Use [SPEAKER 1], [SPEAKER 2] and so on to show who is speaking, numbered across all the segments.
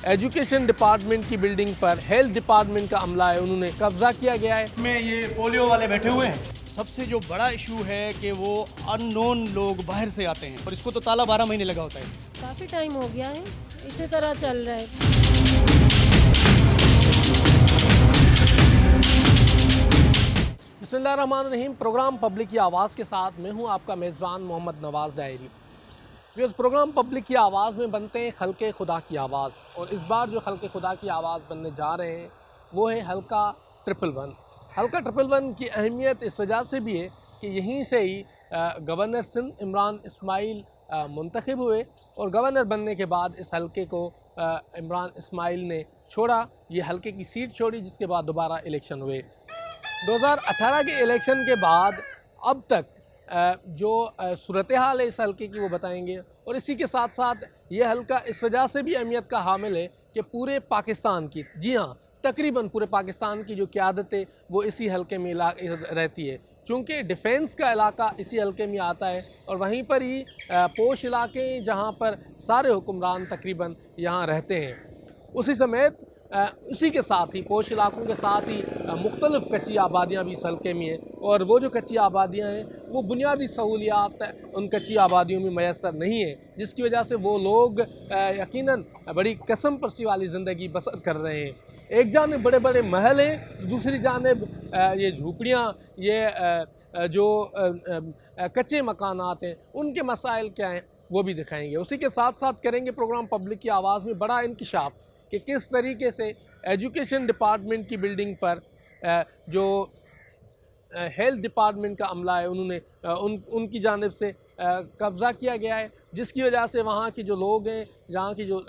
[SPEAKER 1] Education department की building पर health department का अमला है, उन्होंने कब्जा किया गया है।
[SPEAKER 2] में ये पोलियो वाले बैठे हुए हैं।
[SPEAKER 3] सबसे जो बड़ा इशू है कि वो अननोन लोग बाहर से आते हैं और इसको तो ताला 12 महीने लगा होता है।
[SPEAKER 4] काफ़ी टाइम हो गया है, इसी तरह चल रहा है।
[SPEAKER 1] बिस्मिल्लाहिर्रहमानिर्रहीम। प्रोग्राम पब्लिक की आवाज़ के साथ मैं हूं आपका मेज़बान मोहम्मद नवाज़ डायरी। जो प्रोग्राम पब्लिक की आवाज़ में बनते हैं खल्क़े खुदा की आवाज़, और इस बार जो खल्क़े खुदा की आवाज़ बनने जा रहे हैं वो है हल्का 111। हल्का 111 की अहमियत इस वजह से भी है कि यहीं से ही गवर्नर सिंध इमरान इस्माइल मुंतखब हुए, और गवर्नर बनने के बाद इस हल्के को इमरान इस्माइल ने छोड़ा, ये हल्के की सीट छोड़ी, जिसके बाद दोबारा इलेक्शन हुए। 2018 के इलेक्शन के बाद अब तक जो सूरत हाल है इस हल्के की वो बताएंगे, और इसी के साथ साथ ये हल्का इस वजह से भी अहमियत का हामिल है कि पूरे पाकिस्तान की, जी हाँ, तकरीबन पूरे पाकिस्तान की जो क़यादत है वो इसी हल्के में रहती है, चूँकि डिफेंस का इलाका इसी हल्के में आता है, और वहीं पर ही पोश इलाके जहाँ पर सारे हुक्मरान तकरीबन यहाँ रहते हैं। उसी समेत उसी के साथ ही पोश इलाकों के साथ ही मुख्तलिफ़ कच्ची आबादियाँ भी इस हल्के में हैं, और वो जो कच्ची आबादियाँ हैं वो बुनियादी सहूलियात उन कच्ची आबादियों में मैसर नहीं है, जिसकी वजह से वो लोग यकीनन बड़ी कसम परसी वाली ज़िंदगी बसर कर रहे हैं। एक जानिब बड़े बड़े महल हैं, दूसरी जानिब ये झूपड़ियाँ, ये जो कच्चे मकानात हैं, उनके मसाइल क्या हैं वो भी दिखाएंगे। उसी के साथ साथ करेंगे प्रोग्राम पब्लिक की आवाज़ में बड़ा इंकिशाफ कि किस तरीके से एजुकेशन डिपार्टमेंट की बिल्डिंग पर जो हेल्थ डिपार्टमेंट का अमला है, उन्होंने उनकी जानिब से कब्ज़ा किया गया है, जिसकी वजह से वहाँ के जो लोग हैं, जहाँ की जो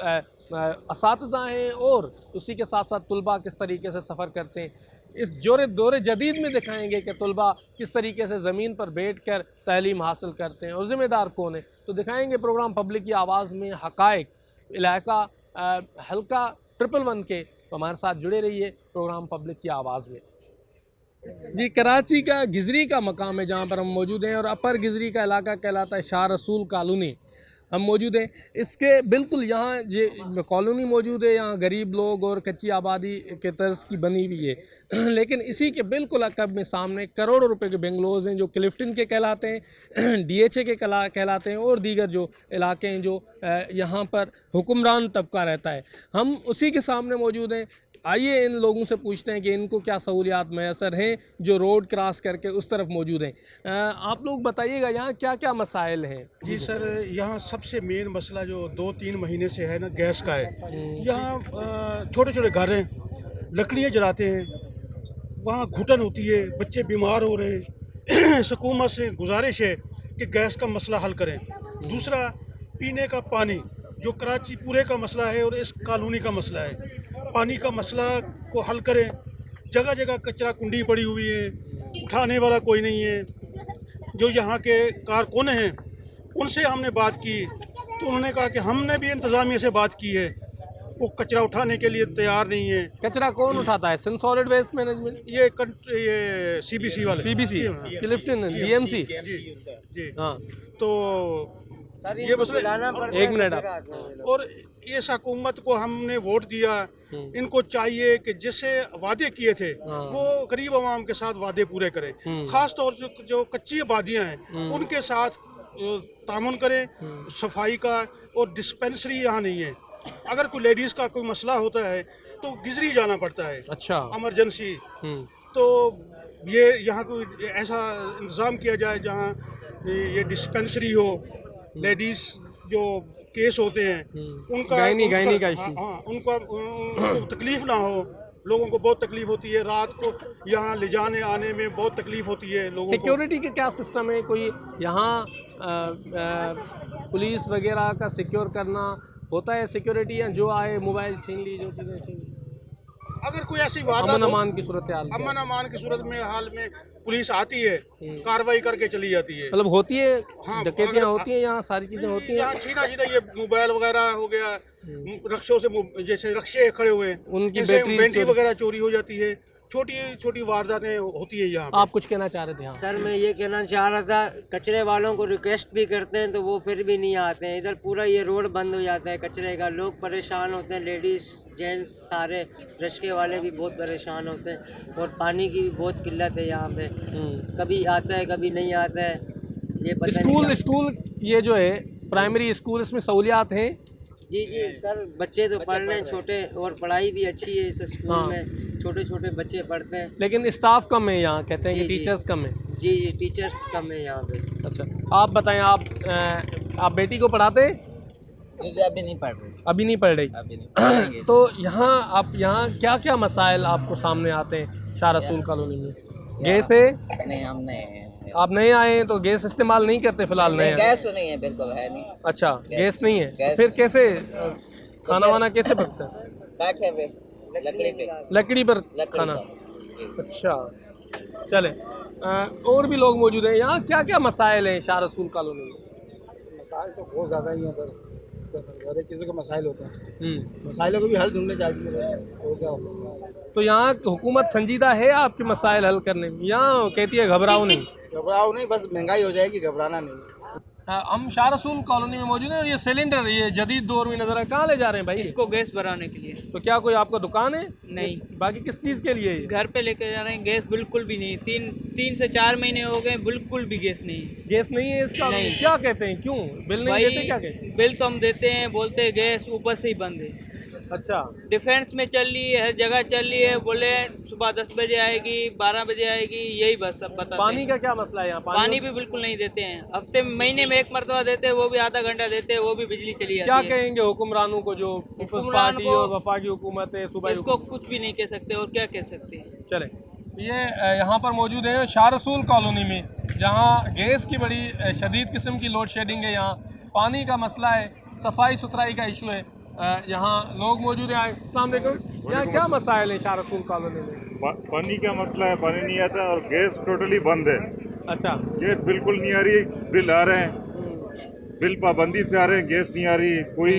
[SPEAKER 1] असातिज़ा हैं, और उसी के साथ साथ तलबा किस तरीके से सफ़र करते हैं। इस दौरे जदीद में दिखाएंगे कि तलबा किस तरीके से ज़मीन पर बैठ कर तालीम हासिल करते हैं और ज़िम्मेदार कौन है। तो दिखाएंगे प्रोग्राम पब्लिक की आवाज़ में हक़ाइक़ इलाका हल्का 111 के। तो हमारे साथ जुड़े रहिए प्रोग्राम पब्लिक की आवाज़ में। जी, कराची का गिजरी का मकाम है जहाँ पर हम मौजूद हैं, और अपर गिजरी का इलाका कहलाता है शाह रसूल कॉलोनी। हम मौजूद हैं इसके बिल्कुल यहाँ जो कॉलोनी मौजूद है, यहाँ गरीब लोग और कच्ची आबादी के तर्ज की बनी हुई है, लेकिन इसी के बिल्कुल अकब में सामने करोड़ों रुपए के बेंगलोज़ हैं जो क्लिफ्टन के कहलाते हैं, DHA के कहलाते हैं, और दीगर जो इलाके हैं जो यहाँ पर हुक्मरान तबका रहता है। हम उसी के सामने मौजूद हैं। आइए इन लोगों से पूछते हैं कि इनको क्या सहूलियात मैसर हैं जो रोड क्रॉस करके उस तरफ मौजूद हैं। आप लोग बताइएगा यहाँ क्या क्या मसाइल हैं।
[SPEAKER 2] जी सर, यहाँ सबसे मेन मसला जो 2-3 महीने से है ना, गैस का है। यहाँ छोटे छोटे घर हैं, लकड़ियाँ जलाते हैं, वहाँ घुटन होती है, बच्चे बीमार हो रहे हैं। हुकूमत से गुजारिश है कि गैस का मसला हल करें। दूसरा, पीने का पानी जो कराची पूरे का मसला है और इस कॉलोनी का मसला है, पानी का मसला को हल करें। जगह जगह कचरा कुंडी पड़ी हुई है, उठाने वाला कोई नहीं है। जो यहाँ के कारकुन हैं उनसे हमने बात की तो उन्होंने कहा कि हमने भी इंतज़ामिया से बात की है, वो कचरा उठाने के लिए तैयार नहीं है।
[SPEAKER 1] कचरा कौन उठाता है? सिंध सॉलिड वेस्ट मैनेजमेंट,
[SPEAKER 2] ये CBC वाले,
[SPEAKER 1] CBC, क्लिफ्टन, DMC।
[SPEAKER 2] जी
[SPEAKER 1] हाँ,
[SPEAKER 2] तो ये मसला।
[SPEAKER 1] एक मिनट आप। और
[SPEAKER 2] इस हुकूमत को हमने वोट दिया, इनको चाहिए कि जैसे वादे किए थे वो गरीब आवाम के साथ वादे पूरे करें। ख़ास तौर से जो कच्ची आबादियाँ हैं उनके साथ तामुन करें। सफाई का और डिस्पेंसरी यहाँ नहीं है। अगर कोई लेडीज़ का कोई मसला होता है तो गिजरी जाना पड़ता है,
[SPEAKER 1] अच्छा,
[SPEAKER 2] इमरजेंसी। तो ये यहाँ कोई ऐसा इंतज़ाम किया जाए जहाँ ये डिस्पेंसरी हो। लेडीज़ जो केस होते हैं उनका
[SPEAKER 1] गायनी का इशू,
[SPEAKER 2] उनको तकलीफ़ ना हो। लोगों को बहुत तकलीफ़ होती है, रात को यहाँ ले जाने आने में बहुत तकलीफ़ होती है लोगों को।
[SPEAKER 1] सिक्योरिटी के क्या सिस्टम है? कोई यहाँ पुलिस वगैरह का सिक्योर करना होता है? सिक्योरिटी या जो आए मोबाइल छीन ली, जो चीज़ें छीन ली?
[SPEAKER 2] अगर कोई ऐसी वारदात,
[SPEAKER 1] अमन अमान की सूरत
[SPEAKER 2] में हाल में पुलिस आती है, कार्रवाई करके चली जाती है।
[SPEAKER 1] मतलब होती है,
[SPEAKER 2] हाँ,
[SPEAKER 1] डकैतियाँ होती हैं यहाँ, सारी चीज़ें होती हैं।
[SPEAKER 2] यहाँ छीना ये मोबाइल वगैरह हो गया, रक्षों से जैसे रक्षे खड़े हुए हैं,
[SPEAKER 1] उनकी
[SPEAKER 2] बैटरी वगैरह चोरी हो जाती है। छोटी छोटी वारदातें होती है यहाँ पे।
[SPEAKER 1] आप कुछ कहना चाह रहे थे? हाँ
[SPEAKER 5] सर मैं ये कहना चाह रहा था, कचरे वालों को रिक्वेस्ट भी करते हैं तो वो फिर भी नहीं आते हैं। इधर पूरा ये रोड बंद हो जाता है कचरे का, लोग परेशान होते हैं, लेडीज़ जेंट्स सारे, रिक्शे वाले भी बहुत परेशान होते हैं। और पानी की भी बहुत किल्लत है यहाँ पे, कभी आता है कभी नहीं आता है, ये पता नहीं।
[SPEAKER 1] स्कूल ये जो है प्राइमरी स्कूल, इसमें सहूलियात हैं?
[SPEAKER 5] जी सर, बच्चे तो पढ़ रहे हैं छोटे, और पढ़ाई भी अच्छी है इस स्कूल में, छोटे छोटे बच्चे पढ़ते हैं।
[SPEAKER 1] लेकिन स्टाफ कम है यहाँ, कहते हैं कि
[SPEAKER 5] जी,
[SPEAKER 1] टीचर्स कम है।
[SPEAKER 5] जी टीचर्स कम है यहाँ पे।
[SPEAKER 1] अच्छा, आप बताएं, आप बेटी को पढ़ाते हैं?
[SPEAKER 6] अभी नहीं पढ़ रही।
[SPEAKER 1] अभी नहीं पढ़ रही?
[SPEAKER 6] अभी नहीं पढ़ेंगे।
[SPEAKER 1] तो यहाँ क्या क्या मसाइल आपको सामने आते हैं शाह रसूल कॉलोनी में? गैस है?
[SPEAKER 6] नहीं, हम नए हैं।
[SPEAKER 1] आप नए आए हैं तो गैस इस्तेमाल नहीं करते फिलहाल? नए हैं।
[SPEAKER 6] गैस तो नहीं है, बिल्कुल है नहीं।
[SPEAKER 1] अच्छा, गैस नहीं है?
[SPEAKER 6] गैस
[SPEAKER 1] फिर कैसे खाना वाना कैसे पकता है?
[SPEAKER 6] काठे पे, लकड़ी पे,
[SPEAKER 1] लकड़ी पर खाना? अच्छा, चले। और भी लोग मौजूद हैं यहाँ। क्या क्या मसाइल हैं शाह रसूल कॉलोनी में?
[SPEAKER 7] मसाइल तो बहुत ज़्यादा ही हैं, हर एक चीज़ों के मसाइल होते हैं। मसाइलों को भी हल ढूंढने चाहिए, तो क्या हो सकता है।
[SPEAKER 1] तो यहाँ हुकूमत संजीदा है आपके मसाइल हल करने में? यहाँ कहती है घबराओ नहीं।
[SPEAKER 7] घबराओ नहीं, बस महंगाई हो जाएगी, घबराना नहीं।
[SPEAKER 1] हम शाह रसूल कॉलोनी में मौजूद हैं और ये सिलेंडर ये जदीद दौर में नजर है, कहाँ ले जा रहे हैं भाई?
[SPEAKER 8] इसको गैस भराने के लिए।
[SPEAKER 1] तो क्या कोई आपका दुकान है?
[SPEAKER 8] नहीं,
[SPEAKER 1] बाकी किस चीज़ के लिए ये?
[SPEAKER 8] घर पे लेके जा रहे हैं। गैस बिल्कुल भी नहीं, तीन से 4 महीने हो गए, बिल्कुल भी गैस नहीं है।
[SPEAKER 1] गैस नहीं है इसका?
[SPEAKER 8] नहीं।
[SPEAKER 1] क्या कहते हैं, क्यों बिल नहीं देते? क्या कहते हैं?
[SPEAKER 8] बिल तो हम देते हैं, बोलते हैं गैस ऊपर से ही बंद है।
[SPEAKER 1] अच्छा,
[SPEAKER 8] डिफेंस में चल रही है, हर जगह चल रही है, बोले सुबह 10 बजे आएगी, 12 बजे आएगी, यही बस सब बताते
[SPEAKER 1] पानी
[SPEAKER 8] हैं।
[SPEAKER 1] का क्या मसला है यहाँ?
[SPEAKER 8] पानी भी बिल्कुल नहीं देते हैं, हफ्ते में महीने में 1 मरतबा देते हैं, वो भी आधा घंटा देते हैं, वो भी बिजली चली
[SPEAKER 1] क्या
[SPEAKER 8] जाती है।
[SPEAKER 1] कहेंगे हुक्मरानों को, जो पीपल्स
[SPEAKER 8] हुक्मरान
[SPEAKER 1] पार्टी
[SPEAKER 8] को-
[SPEAKER 1] और वफाकी हुकूमत है, सूबाई
[SPEAKER 8] इसको कुछ भी नहीं कह सकते, और क्या कह सकते हैं।
[SPEAKER 1] चले। ये यहाँ पर मौजूद है शाह रसूल कॉलोनी में, जहाँ गैस की बड़ी शदीद किस्म की लोड शेडिंग है। यहाँ पानी का मसला है, सफाई सुथराई का इशू है। यहाँ लोग मौजूद हैं। अस्सलाम वालेकुम। यहाँ क्या मसाइल है शाह रसूल कॉलोनी में?
[SPEAKER 9] पानी का मसला है, पानी नहीं आता और गैस टोटली बंद है।
[SPEAKER 1] अच्छा,
[SPEAKER 9] गैस बिल्कुल नहीं आ रही, बिल आ रहे हैं, बिल पाबंदी से आ रहे हैं, गैस नहीं आ रही, कोई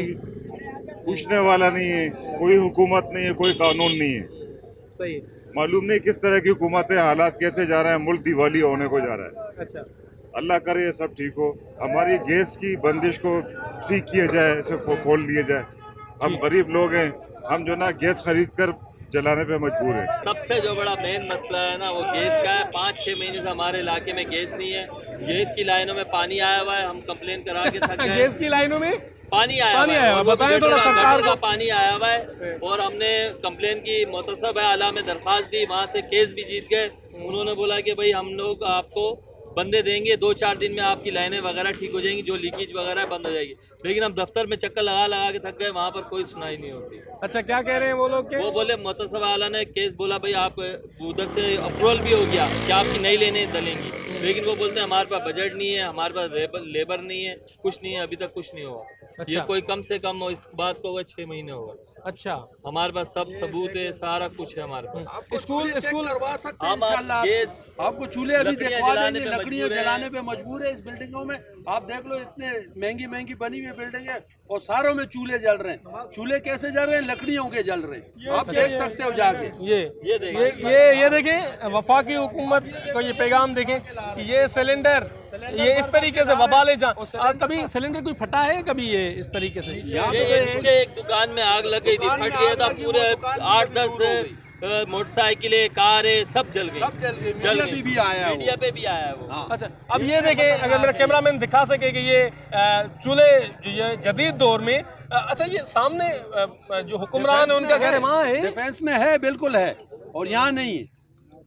[SPEAKER 9] पूछने वाला नहीं है, कोई हुकूमत नहीं है, कोई कानून नहीं है।
[SPEAKER 1] सही है।
[SPEAKER 9] मालूम नहीं किस तरह की हुकूमत है, हालात कैसे जा रहे हैं, मुल्क दिवाली होने को जा रहा है।
[SPEAKER 1] अच्छा,
[SPEAKER 9] अल्लाह करे ये सब ठीक हो, हमारी गैस की बंदिश को ठीक किया जाए, इसे खोल दिया जाए। हम गरीब लोग हैं, हम जो ना गैस खरीद कर जलाने पे मजबूर है।
[SPEAKER 10] सबसे जो बड़ा मेन मसला है ना वो गैस का है। 5-6 महीने से हमारे इलाके में गैस नहीं है। गैस की लाइनों में पानी आया हुआ है, हम कंप्लेन करा के थक गए।
[SPEAKER 1] गैस की लाइनों में
[SPEAKER 10] पानी आया
[SPEAKER 1] पानी
[SPEAKER 10] हुआ
[SPEAKER 1] आया
[SPEAKER 10] है,
[SPEAKER 1] हुआ,
[SPEAKER 10] और वो
[SPEAKER 1] बताएं
[SPEAKER 10] भी
[SPEAKER 1] थोड़ा
[SPEAKER 10] गटर
[SPEAKER 1] सरकार
[SPEAKER 10] का
[SPEAKER 1] को।
[SPEAKER 10] पानी आया हुआ है। और हमने कंप्लेन की, मोतसब है आला में दरख्वास्त दी, वहाँ से केस भी जीत गए। उन्होंने बोला कि भाई हम लोग आपको बंदे देंगे, 2-4 दिन में आपकी लाइनें वगैरह ठीक हो जाएंगी, जो लीकेज वगैरह है बंद हो जाएगी। लेकिन हम दफ्तर में चक्कर लगा लगा के थक गए, वहाँ पर कोई सुनाई नहीं होती।
[SPEAKER 1] अच्छा, क्या कह रहे हैं वो लोग?
[SPEAKER 10] वो बोले मोतसब आला ने केस बोला भाई आप उधर से अप्रूवल भी हो गया कि आपकी नई लेने डलेंगी, लेकिन वो बोलते हैं हमारे पास बजट नहीं है, हमारे पास लेबर नहीं है, कुछ नहीं है, अभी तक कुछ नहीं हुआ।
[SPEAKER 1] अच्छा।
[SPEAKER 10] ये कोई कम से कम इस बात को 6 महीने होगा।
[SPEAKER 1] अच्छा,
[SPEAKER 10] हमारे पास सब सबूत है, सारा कुछ है हमारे पास।
[SPEAKER 1] स्कूल
[SPEAKER 7] करवा सकते हैं
[SPEAKER 10] हम
[SPEAKER 7] इंशाल्लाह।
[SPEAKER 10] गैस
[SPEAKER 7] आपको चूल्हे अभी
[SPEAKER 10] लकड़ियाँ
[SPEAKER 7] दिखवा
[SPEAKER 10] जलाने
[SPEAKER 7] देंगे,
[SPEAKER 10] पे
[SPEAKER 7] लकड़ियाँ
[SPEAKER 10] मजबूर हैं।
[SPEAKER 7] जलाने पे मजबूर है इस बिल्डिंगों में। आप देख लो, इतने महंगी महंगी बनी हुई बिल्डिंग है और सारों में चूल्हे जल रहे हैं। चूल्हे कैसे जल रहे हैं? लकड़ियों के जल रहे हैं, आप देख सकते हो जाके।
[SPEAKER 1] ये देखें, वफाकी हुकूमत को ये पैगाम देखें कि ये सिलेंडर ये इस तरीके से वबाले कभी सिलेंडर कोई फटा है कभी? ये इस तरीके से
[SPEAKER 10] ये नीचे एक दुकान में आग लग गई थी, फट गया था, पूरे 8-10 मोटरसाइकिलें, कारें सब जल गई।
[SPEAKER 7] मीडिया पे भी आया
[SPEAKER 10] मीडिया पे भी आया है वो।
[SPEAKER 1] अच्छा, अब ये देखें, अगर मेरा कैमरामैन दिखा सके कि ये चूल्हे जो ये जदीद दौर में अच्छा, ये सामने जो हुक्मरान है उनका घर है, वहाँ है,
[SPEAKER 7] डिफेंस में है, बिल्कुल है, और यहाँ नहीं है।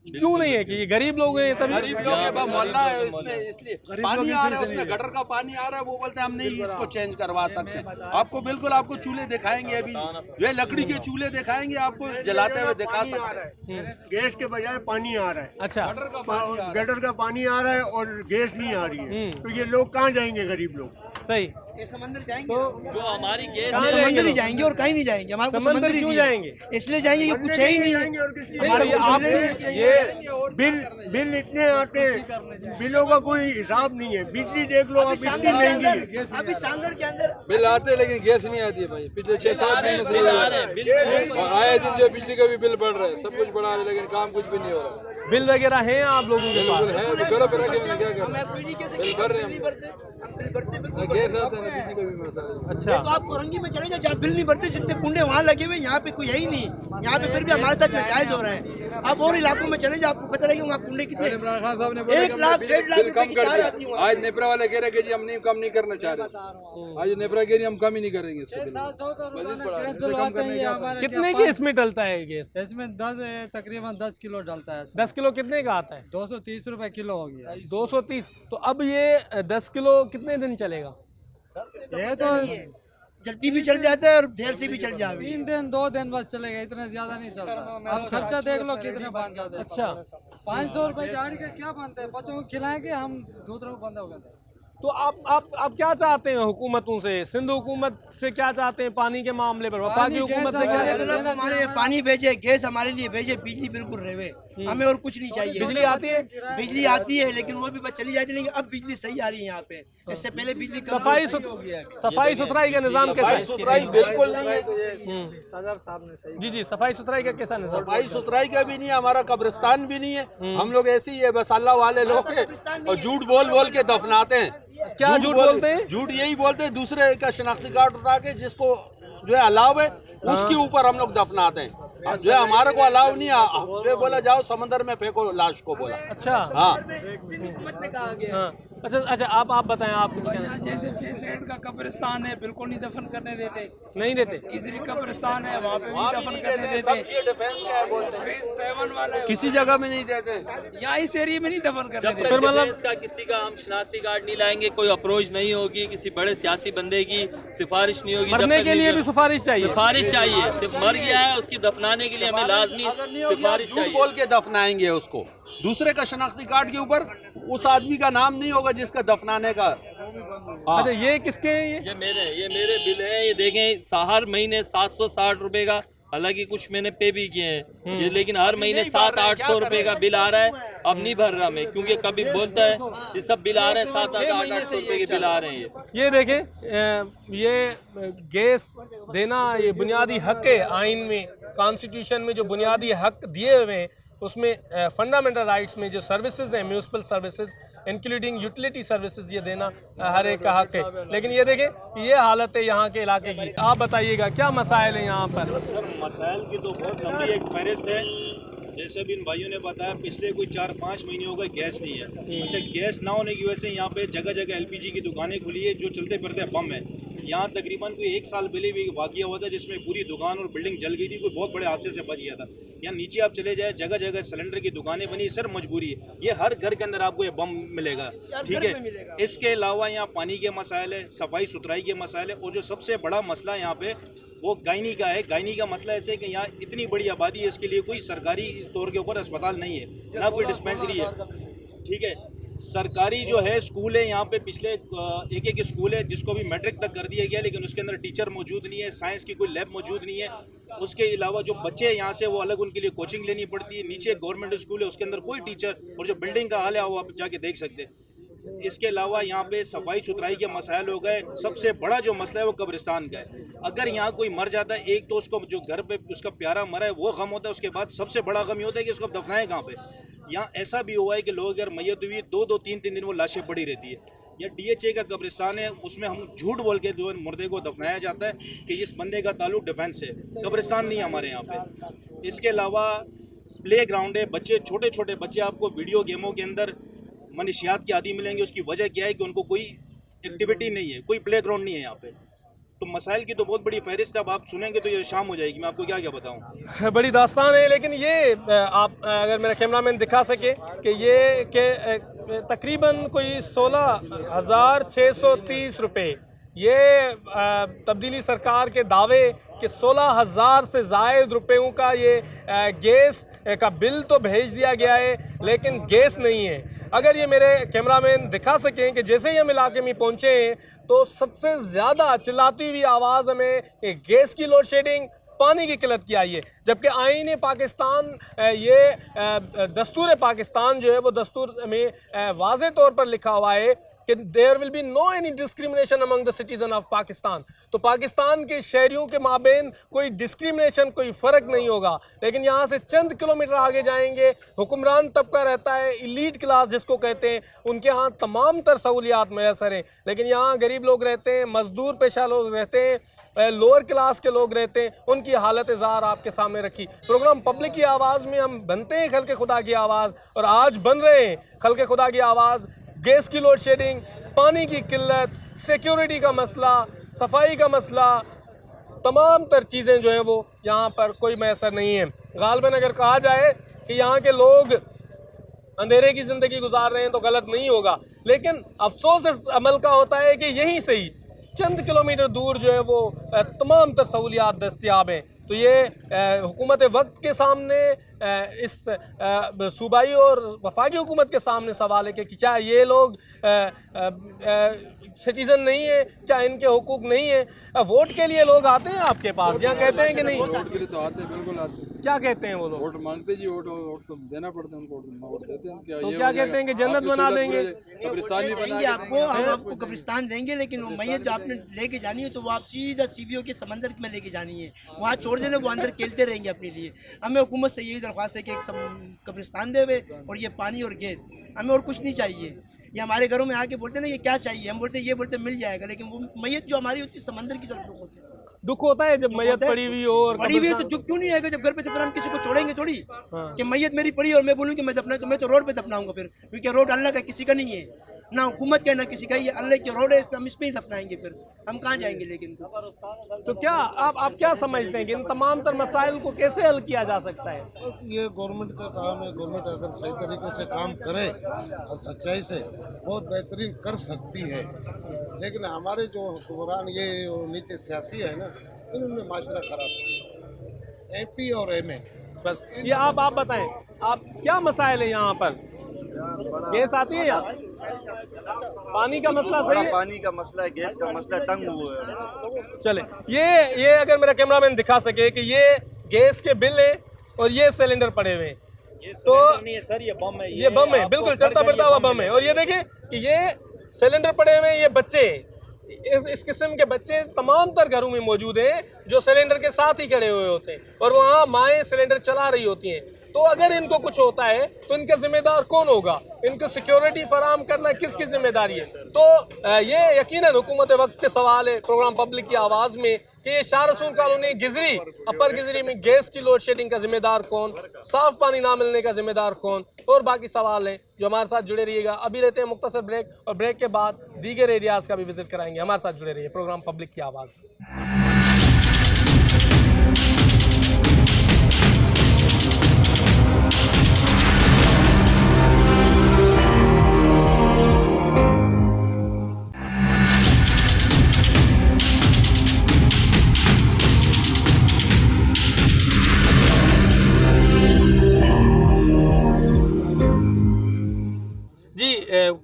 [SPEAKER 1] क्यों नहीं है? कि ये गरीब लोग हैं तभी?
[SPEAKER 7] गरीब लोग है, मोहल्ला है इसमें, इसलिए पानी आ रहा है, उसमें गटर का पानी आ रहा है, वो बोलते हैं हम नहीं इसको चेंज करवा सकते। आपको बिल्कुल आपको चूल्हे दिखाएंगे, अभी जो है लकड़ी के चूल्हे दिखाएंगे, आपको जलाते हुए दिखा सकते हैं।
[SPEAKER 2] गैस के बजाय पानी आ रहा है,
[SPEAKER 1] अच्छा,
[SPEAKER 2] गटर का पानी आ रहा है और गैस नहीं आ रही है, तो ये लोग कहाँ जाएंगे गरीब लोग?
[SPEAKER 1] सही।
[SPEAKER 3] समंदर जाएंगे
[SPEAKER 1] तो
[SPEAKER 10] जो हमारी गैस
[SPEAKER 1] कहाँ
[SPEAKER 3] समंदर
[SPEAKER 1] जाएंगे
[SPEAKER 3] ही जाएंगे और कहीं नहीं जाएंगे, हमारे को
[SPEAKER 1] समंदर
[SPEAKER 3] समंदर ही
[SPEAKER 1] क्यों
[SPEAKER 3] नहीं है।
[SPEAKER 1] जाएंगे?
[SPEAKER 3] इसलिए जाएंगे ये कुछ है ही नहीं है हमारे
[SPEAKER 1] ये
[SPEAKER 3] को
[SPEAKER 1] आप ये
[SPEAKER 2] बिल इतने आते हैं, बिलों का कोई हिसाब नहीं है। बिजली देख लो, अब इतनी महंगी है।
[SPEAKER 3] अभी सांगर के अंदर
[SPEAKER 7] बिल आते लेकिन गैस नहीं आती है भाई। पिछले 6-7 महीने से
[SPEAKER 10] बिल आ रहे हैं, बिल
[SPEAKER 7] और आए दिन जो बिजली का भी बिल बढ़ रहा है, सब कुछ बढ़ा रहे हैं, लेकिन काम कुछ भी नहीं हो रहा।
[SPEAKER 1] बिल वगैरह हैं आप लोगों के पास?
[SPEAKER 7] बिल्कुल है, तो घरों पे रखे हुए क्या कर
[SPEAKER 3] मैं कोई नहीं कह
[SPEAKER 7] बिल
[SPEAKER 3] सकता
[SPEAKER 7] भर रहे
[SPEAKER 3] बिल नहीं
[SPEAKER 7] हैं
[SPEAKER 3] भरते, हम बिल भरते बिल्कुल
[SPEAKER 7] हम। गैस आता है ना, बिजली का भी मसला है।
[SPEAKER 1] अच्छा,
[SPEAKER 3] तो आप कोरंगी में चले जाओ जहाँ बिल नहीं भरते, जितने कुंडे वहाँ लगे हुए, यहाँ पे कोई है ही नहीं। यहाँ पे फिर भी हमारे साथ नाजायज हो रहा है। आप और इलाकों में चले जाओ, आपको पता लगेगा वहाँ कुंडे कितने,
[SPEAKER 7] इमरान खान साहब ने बोला
[SPEAKER 3] 1 लाख 1.5 लाख
[SPEAKER 7] बिल
[SPEAKER 3] रुपए
[SPEAKER 7] कम
[SPEAKER 3] की
[SPEAKER 7] कर
[SPEAKER 3] तार आती है
[SPEAKER 7] दिया।
[SPEAKER 3] वहाँ
[SPEAKER 7] आज नेपरा वाले कह रहे कि जी हम नहीं कम नहीं करना चाह रहे। आज नेपरा कह रही हम कम ही नहीं करेंगे इसको बिल। मजीद बढ़ा रहे हैं। इससे कम करने का
[SPEAKER 1] कितने के इसमें डलता है गैस?
[SPEAKER 11] इसमें तकरीबन 10 किलो डालता है।
[SPEAKER 1] 10 किलो कितने का आता है?
[SPEAKER 11] 230 रुपए किलो हो गया।
[SPEAKER 1] 230। तो अब ये 10 किलो कितने दिन चलेगा?
[SPEAKER 11] ये तो
[SPEAKER 3] जल्दी भी चल जाता है और देर से भी चल जाए।
[SPEAKER 11] 3 दिन 2 दिन बस चलेगा, इतना ज्यादा नहीं चलता। अब खर्चा देख लो कितने बन जाते हैं।
[SPEAKER 1] अच्छा,
[SPEAKER 11] 500 रुपए झाड़ी के क्या बनते हैं? बच्चों को खिलाएंगे हम, दूसरों को बंद हो गए।
[SPEAKER 1] तो आप क्या चाहते हैं हुकूमतों से? सिंध हुकूमत से क्या चाहते हैं पानी के मामले पर? वफाकी हुकूमत से क्या चाहते हैं?
[SPEAKER 3] हमारे पानी भेजे, गैस हमारे लिए भेजे, बिजली बिल्कुल रहे, हमें और कुछ नहीं चाहिए।
[SPEAKER 1] बिजली आती है?
[SPEAKER 3] बिजली आती है लेकिन वो भी बस चली जाती है, लेकिन अब बिजली सही आ रही है यहाँ पे। इससे पहले बिजली
[SPEAKER 1] सफाई सुथराई का निजाम कैसा है?
[SPEAKER 7] सुथराई बिल्कुल नहीं है।
[SPEAKER 6] सदर साहब ने सही
[SPEAKER 1] जी, सफाई सुथराई का कैसा निजाम?
[SPEAKER 7] सफाई सुथराई का भी नहीं है, हमारा कब्रिस्तान भी नहीं है। हम लोग ऐसे ही है, बस अल्लाह वाले लोग हैं और झूठ बोल बोल के दफनाते हैं।
[SPEAKER 1] क्या झूठ बोलते हैं?
[SPEAKER 7] झूठ यही बोलते हैं, दूसरे का शनाख्ती कार्ड उठा के जिसको जो है अलाव है उसके ऊपर हम लोग दफनाते हैं। जो है हमारे को अलाव नहीं है, जो बोला जाओ समंदर में फेंको लाश को, बोला।
[SPEAKER 1] अच्छा,
[SPEAKER 7] हाँ
[SPEAKER 1] हाँ। अच्छा, आप बताएं, आप कुछ कहना?
[SPEAKER 12] जैसे फेस एड का कब्रिस्तान है, बिल्कुल नहीं दफन करने देते।
[SPEAKER 1] नहीं देते?
[SPEAKER 12] किजरी कब्रिस्तान है, वहाँ पे भी दफन करने देते। फेस 7 वाला
[SPEAKER 7] किसी जगह में नहीं देते,
[SPEAKER 12] यहाँ इस एरिया में नहीं दफन करने
[SPEAKER 10] जब
[SPEAKER 12] देते।
[SPEAKER 10] तक डिफेंस का किसी का हम शनाख्ती कार्ड नहीं लाएंगे, कोई अप्रोच नहीं होगी, किसी बड़े सियासी बंदे की सिफारिश नहीं होगी।
[SPEAKER 1] मरने के लिए भी सिफारिश चाहिए?
[SPEAKER 10] सिफारिश चाहिए, सिर्फ मर गया है उसकी दफनाने के लिए हमें लाजमी सिफारिश
[SPEAKER 7] झूठ
[SPEAKER 10] चाहिए।
[SPEAKER 7] बोल के दफनाएंगे उसको, दूसरे का शनाख्ती कार्ड के ऊपर उस आदमी का नाम नहीं होगा जिसका दफनाने का।
[SPEAKER 1] अच्छा, ये किसके हैं?
[SPEAKER 10] ये मेरे बिल है, ये देखें हर महीने 760 रुपए का, हालांकि कुछ मैंने पे भी किए हैं ये, लेकिन हर महीने 700-800 रुपए का बिल आ रहा है। अब नहीं भर रहा मैं, क्योंकि कभी बोलता है ये सब बिल आ रहे हैं, 700-800 रुपए के बिल आ रहे हैं।
[SPEAKER 1] ये देखें, ये गैस देना ये बुनियादी हक है। आइन में, कॉन्स्टिट्यूशन में जो बुनियादी हक दिए हुए हैं उसमें फंडामेंटल राइट्स में जो सर्विसेज हैं, municipal services including utility services, ये देना हर एक का हक है। लेकिन ये देखें, ये हालत है यहाँ के इलाके की। आप बताइएगा क्या मसाइल है यहाँ पर?
[SPEAKER 13] सर मसाइल की तो बहुत लंबी एक फहरिस्त है। जैसे भी इन भाइयों ने बताया, पिछले कोई 4-5 महीने हो गए गैस नहीं है। अच्छा, गैस ना होने की वजह से यहाँ पे जगह जगह LPG की दुकानें खुली है जो चलते फिरते बम है। यहाँ तकरीबन कोई 1 साल पहले भी वाक़या हुआ था जिसमें पूरी दुकान और बिल्डिंग जल गई थी, कोई बहुत बड़े हादसे से बच गया था। यहाँ नीचे आप चले जाए, जगह जगह सिलेंडर की दुकानें बनी। सर मजबूरी है, ये हर घर के अंदर आपको ये बम मिलेगा, ठीक है। इसके अलावा यहाँ पानी के मसाइल है, सफाई सुथराई के मसाइल है, और जो सबसे बड़ा मसला यहाँ पे वो गायनी का है। गायनी का मसला ऐसे है कि यहाँ इतनी बड़ी आबादी है, इसके लिए कोई सरकारी तौर के ऊपर अस्पताल नहीं है, ना कोई डिस्पेंसरी है, ठीक है। सरकारी जो है स्कूल है यहाँ पे, पिछले एक स्कूल है जिसको भी मैट्रिक तक कर दिया गया, लेकिन उसके अंदर टीचर मौजूद नहीं है, साइंस की कोई लैब मौजूद नहीं है। उसके अलावा जो बच्चे यहाँ से वो अलग उनके लिए कोचिंग लेनी पड़ती है। नीचे गवर्नमेंट स्कूल है, उसके अंदर कोई टीचर, और जो बिल्डिंग का हाल है वो आप जाके देख सकते हैं। इसके अलावा यहाँ पे सफाई सुथराई के मसाइल हो गए। सबसे बड़ा जो मसला है वो कब्रिस्तान का है। अगर यहाँ कोई मर जाता है, एक तो उसको जो घर पे उसका प्यारा मरा है वो गम होता है, उसके बाद सबसे बड़ा गम ये होता है कि उसको दफनाएं कहाँ पे। यहाँ ऐसा भी हुआ है कि लोग अगर मैयत हुई 2-2, 3-3 दिन वो लाशें पड़ी रहती है। या DHA का कब्रिस्तान है, उसमें हम झूठ बोल के जो मुर्दे को दफनाया जाता है कि इस बंदे का ताल्लुक डिफेंस है। कब्रिस्तान नहीं है हमारे यहाँ पे। इसके अलावा प्ले ग्राउंड है, बच्चे छोटे छोटे बच्चे आपको वीडियो गेमों के अंदर मनशियात के आदी मिलेंगे। उसकी वजह क्या है कि उनको कोई एक्टिविटी नहीं है, कोई प्ले ग्राउंड नहीं है यहाँ पे। तो मसाइल की तो बहुत बड़ी फहरिस्त है, अब आप सुनेंगे तो ये शाम हो जाएगी, मैं आपको क्या क्या बताऊँ।
[SPEAKER 1] बड़ी दास्तान है। लेकिन ये आप अगर मेरा कैमरामैन दिखा सके कि ये तकरीबन कोई 16,630 रुपये ये तब्दीली सरकार के दावे कि 16,000 से ज़ायद रुपयों का ये गैस का बिल तो भेज दिया गया है, लेकिन गैस नहीं है। अगर ये मेरे कैमरामैन दिखा सकें कि जैसे ही हम इलाके में पहुँचे हैं तो सबसे ज़्यादा चिल्लाती हुई आवाज़ हमें गैस की लोड शेडिंग, पानी की किल्लत की आई है। जबकि आईन पाकिस्तान, ये दस्तूर पाकिस्तान जो है वो दस्तूर में वाज़े तौर पर लिखा हुआ है कि there will be no any discrimination among the citizen of Pakistan. तो पाकिस्तान के शहरियों के माबेन कोई डिस्क्रिमिनेशन, कोई फ़र्क नहीं होगा। लेकिन यहाँ से चंद किलोमीटर आगे जाएंगे, हुक्मरान तबका रहता है, इलीट क्लास जिसको कहते हैं, उनके यहाँ तमाम तर सहूलियात मैसर हैं। लेकिन यहाँ गरीब लोग रहते हैं, मजदूर पेशा लोग रहते हैं, लोअर क्लास के लोग रहते हैं, उनकी हालत ज़ार आपके सामने रखी। प्रोग्राम पब्लिक की आवाज़ में हम बनते हैं खल्क़े खुदा की आवाज़, और आज बन रहे हैं खल्क़े खुदा की आवाज़। गैस की लोड शेडिंग, पानी की किल्लत, सिक्योरिटी का मसला, सफाई का मसला, तमाम तर चीज़ें जो हैं वो यहाँ पर कोई मैसर नहीं है। गालबन अगर कहा जाए कि यहाँ के लोग अंधेरे की ज़िंदगी गुजार रहे हैं तो गलत नहीं होगा, लेकिन अफसोस इस अमल का होता है कि यहीं से ही चंद किलोमीटर दूर जो है वो तमाम तर सहूलियात दस्तियाब हैं। तो ये हुकूमत वक्त के सामने, इस सूबाई और वफाकी हुकूमत के सामने सवाल है कि क्या ये लोग सिटीज़न नहीं है, क्या इनके हुकूक नहीं है? वोट के लिए लोग आते हैं आपके पास, यहाँ कहते हैं कि नहीं?
[SPEAKER 7] वोट के लिए तो आते हैं, बिल्कुल आते हैं।
[SPEAKER 1] क्या कहते हैं वो लोग?
[SPEAKER 7] वोट मांगते जी, वोट तो देना पड़ता है उनको, वोट देते हैं।
[SPEAKER 1] तो क्या कहते हैं कि जन्नत बना देंगे,
[SPEAKER 7] कब्रिस्तान भी
[SPEAKER 3] देंगे आपको, हम आपको कब्रिस्तान देंगे, लेकिन वो मैयत जो आपने लेके जानी है तो वो आप सीधा सीवियों के समंदर में लेके जानी है, वहाँ छोड़ देना, वो अंदर खेलते रहेंगे अपने लिए। हमें हुकूमत से यही दरख्वास्त है कि एक कब्रिस्तान देवे और ये पानी और गैस, हमें और कुछ नहीं चाहिए। ये हमारे घरों में आके बोलते हैं ना ये क्या चाहिए, हम बोलते हैं ये, बोलते मिल जाएगा, लेकिन वो मैयत जो हमारी होती है समंदर की तरफ होती है।
[SPEAKER 1] दुख होता है जब मैयत पड़ी हुई हो, और
[SPEAKER 3] पड़ी हुई है तो दुख क्यों नहीं आएगा जब घर पे? तो फिर हम किसी को छोड़ेंगे थोड़ी कि मैयत मेरी पड़ी और मैं बोलूँ कि मैं दफना, तो मैं तो रोड पे दफनाऊंगा फिर, क्योंकि रोड अल्लाह का किसी का नहीं है, ना हुकूमत का ना किसी का, ये अल्लाह के रोड है, हम इस पे ही दफनाएंगे, फिर हम कहाँ जाएंगे? लेकिन
[SPEAKER 1] तो क्या आप क्या समझते हैं कि इन तमाम तर मसाइल को कैसे हल किया जा सकता है?
[SPEAKER 14] ये गवर्नमेंट का काम है, गवर्नमेंट अगर सही तरीके से काम करे और सच्चाई से बहुत बेहतरीन कर सकती है। लेकिन हमारे जो हुक्मरान ये नीचे सियासी है ना, इन्होंने माशरा खराब किया, MP और MA।
[SPEAKER 1] बस ये आप बताएं, आप क्या मसाइल है यहाँ पर? गैस आती है यहाँ? पानी का मसला सही है?
[SPEAKER 15] पानी का मसला है, गैस का मसला है, तंग हुए हैं।
[SPEAKER 1] चले, ये अगर मेरा कैमरामैन दिखा सके कि ये गैस के बिल है और ये सिलेंडर पड़े हुए हैं, तो
[SPEAKER 13] नहीं है सर, ये बम है,
[SPEAKER 1] ये बम है, बिल्कुल चलता फिरता हुआ बम है। और ये देखिए कि ये सिलेंडर पड़े हुए हैं, ये बच्चे, इस किस्म के बच्चे तमाम तर घरों में मौजूद हैं जो सिलेंडर के साथ ही खड़े हुए होते हैं, और वहाँ माएँ सिलेंडर चला रही होती हैं। तो अगर इनको कुछ होता है तो इनका जिम्मेदार कौन होगा? इनको सिक्योरिटी फराहम करना किसकी जिम्मेदारी है? तो ये यकीनन हुकूमत वक्त के सवाल है प्रोग्राम पब्लिक की आवाज़ में कि ये शाह रसूल कॉलोनी गिजरी, अपर गिजरी में गैस की लोड शेडिंग का जिम्मेदार कौन, साफ़ पानी ना मिलने का जिम्मेदार कौन, और बाकी सवाल है जो हमारे साथ जुड़े रहिएगा। अभी रहते हैं मुख्तसर ब्रेक, और ब्रेक के बाद दीगर एरियाज़ का भी विजिट कराएंगे। हमारे साथ जुड़े रहिए प्रोग्राम पब्लिक की आवाज़।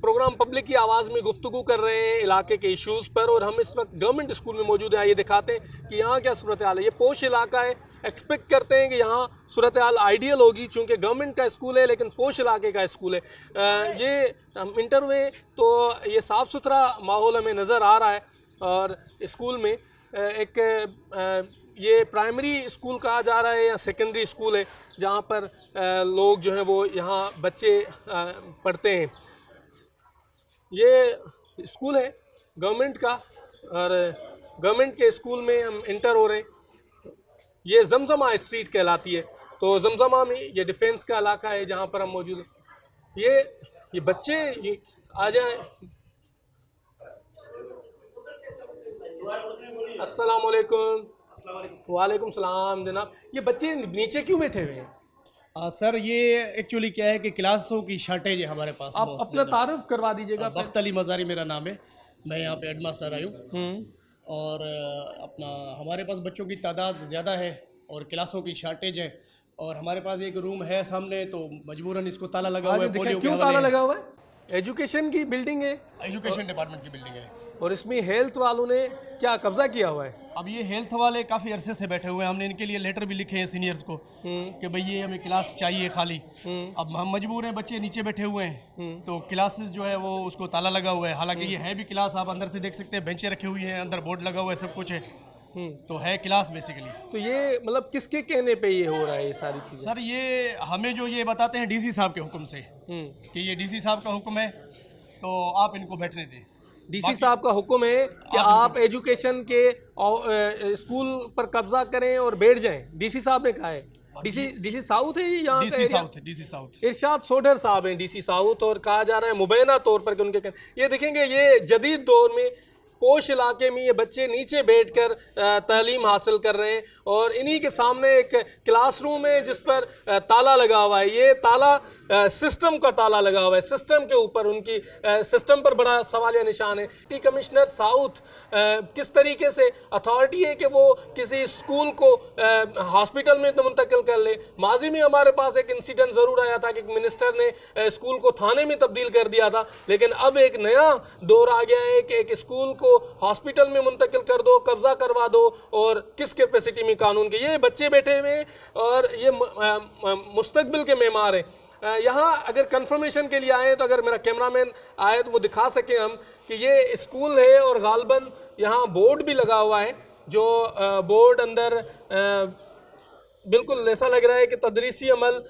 [SPEAKER 1] प्रोग्राम पब्लिक की आवाज़ में गुफ्तगू कर रहे हैं इलाके के इश्यूज़ पर, और हम इस वक्त गवर्नमेंट स्कूल में मौजूद हैं। आइए दिखाते हैं कि यहाँ क्या सूरत हाल है। ये पोश इलाका है, एक्सपेक्ट करते हैं कि यहाँ सूरत हाल आइडियल होगी, चूँकि गवर्नमेंट का स्कूल है लेकिन पोश इलाके का स्कूल है। ये हम इंटर हुए तो ये साफ़ सुथरा माहौल हमें नज़र आ रहा है, और स्कूल में एक ये प्राइमरी स्कूल कहा जा रहा है या सेकेंडरी स्कूल है, जहाँ पर लोग जो हैं वो यहाँ बच्चे पढ़ते हैं। ये स्कूल है गवर्नमेंट का, और गवर्नमेंट के स्कूल में हम इंटर हो रहे हैं। ये जमजमा स्ट्रीट कहलाती है, तो जमजमा में ये डिफेंस का इलाका है जहाँ पर हम मौजूद हैं। ये बच्चे आ जाएं। अस्सलाम वालेकुम। वालेकुम सलाम जनाब। ये बच्चे नीचे क्यों बैठे हुए हैं?
[SPEAKER 16] सर ये एक्चुअली क्या है कि क्लासों की शॉर्टेज है हमारे पास।
[SPEAKER 1] आप अपना तारुफ करवा दीजिएगा।
[SPEAKER 16] बख्त अली मज़ारी मेरा नाम है। मैं यहाँ पे हेडमास्टर आया हूँ और अपना हमारे पास बच्चों की तादाद ज़्यादा है और क्लासों की शार्टेज है और हमारे पास एक रूम है सामने तो मजबूरन इसको ताला लगा हुआ है। पोलियो के
[SPEAKER 1] क्यों
[SPEAKER 16] हवाले
[SPEAKER 1] ताला लगा हुआ है? एजुकेशन की बिल्डिंग है,
[SPEAKER 16] एजुकेशन डिपार्टमेंट की बिल्डिंग है
[SPEAKER 1] और इसमें हेल्थ वालों ने क्या कब्जा किया हुआ है?
[SPEAKER 16] अब ये हेल्थ वाले काफ़ी अरसे से बैठे हुए हैं। हमने इनके लिए लेटर भी लिखे हैं सीनियर्स को कि भाई ये हमें क्लास चाहिए खाली। अब हम मजबूर हैं, बच्चे नीचे बैठे हुए हैं तो क्लासेस जो है वो उसको ताला लगा हुआ है। हालांकि ये है भी क्लास, आप अंदर से देख सकते हैं, बेंचें रखी हुई हैं, अंदर बोर्ड लगा हुआ है, सब कुछ है तो है क्लास बेसिकली।
[SPEAKER 1] तो ये मतलब किसके कहने पे ये हो रहा है ये सारी चीज़ें?
[SPEAKER 16] सर ये हमें जो ये बताते हैं डीसी साहब के हुक्म से कि ये डीसी साहब का हुक्म है तो आप इनको बैठने दें।
[SPEAKER 1] डीसी साहब का हुक्म है कि आप एजुकेशन के स्कूल पर कब्जा करें और बैठ जाएं। डीसी साहब ने कहा है। डीसी साउथ है यहाँ का?
[SPEAKER 16] डीसी साउथ
[SPEAKER 1] इरशाद सोडर साहब हैं डीसी साउथ और कहा जा रहा है मुबैना तौर पर कि उनके ये देखेंगे ये जदीद दौर में पोश इलाके में ये बच्चे नीचे बैठकर तालीम हासिल कर रहे हैं और इन्हीं के सामने एक क्लासरूम है जिस पर ताला लगा हुआ है। ये ताला सिस्टम का ताला लगा हुआ है, सिस्टम के ऊपर उनकी सिस्टम पर बड़ा सवालिया निशान है। डिप्टी कमिश्नर साउथ किस तरीके से अथॉरिटी है कि वो किसी स्कूल को हॉस्पिटल में मुंतकिल कर ले। माजी में हमारे पास एक इंसिडेंट ज़रूर आया था कि मिनिस्टर ने स्कूल को थाने में तब्दील कर दिया था, लेकिन अब एक नया दौर आ गया है कि एक स्कूल को हॉस्पिटल में मुंतकिल कर दो, कब्जा करवा दो और किस कैपेसिटी में कानून के। ये बच्चे बैठे हुए और ये मुस्तकबिल के मेमार हैं। यहाँ अगर कंफर्मेशन के लिए आए तो अगर मेरा कैमरामैन आए तो वो दिखा सके हम कि ये स्कूल है और गालबन यहाँ बोर्ड भी लगा हुआ है जो बोर्ड अंदर बिल्कुल ऐसा लग रहा है कि तदरीसी अमल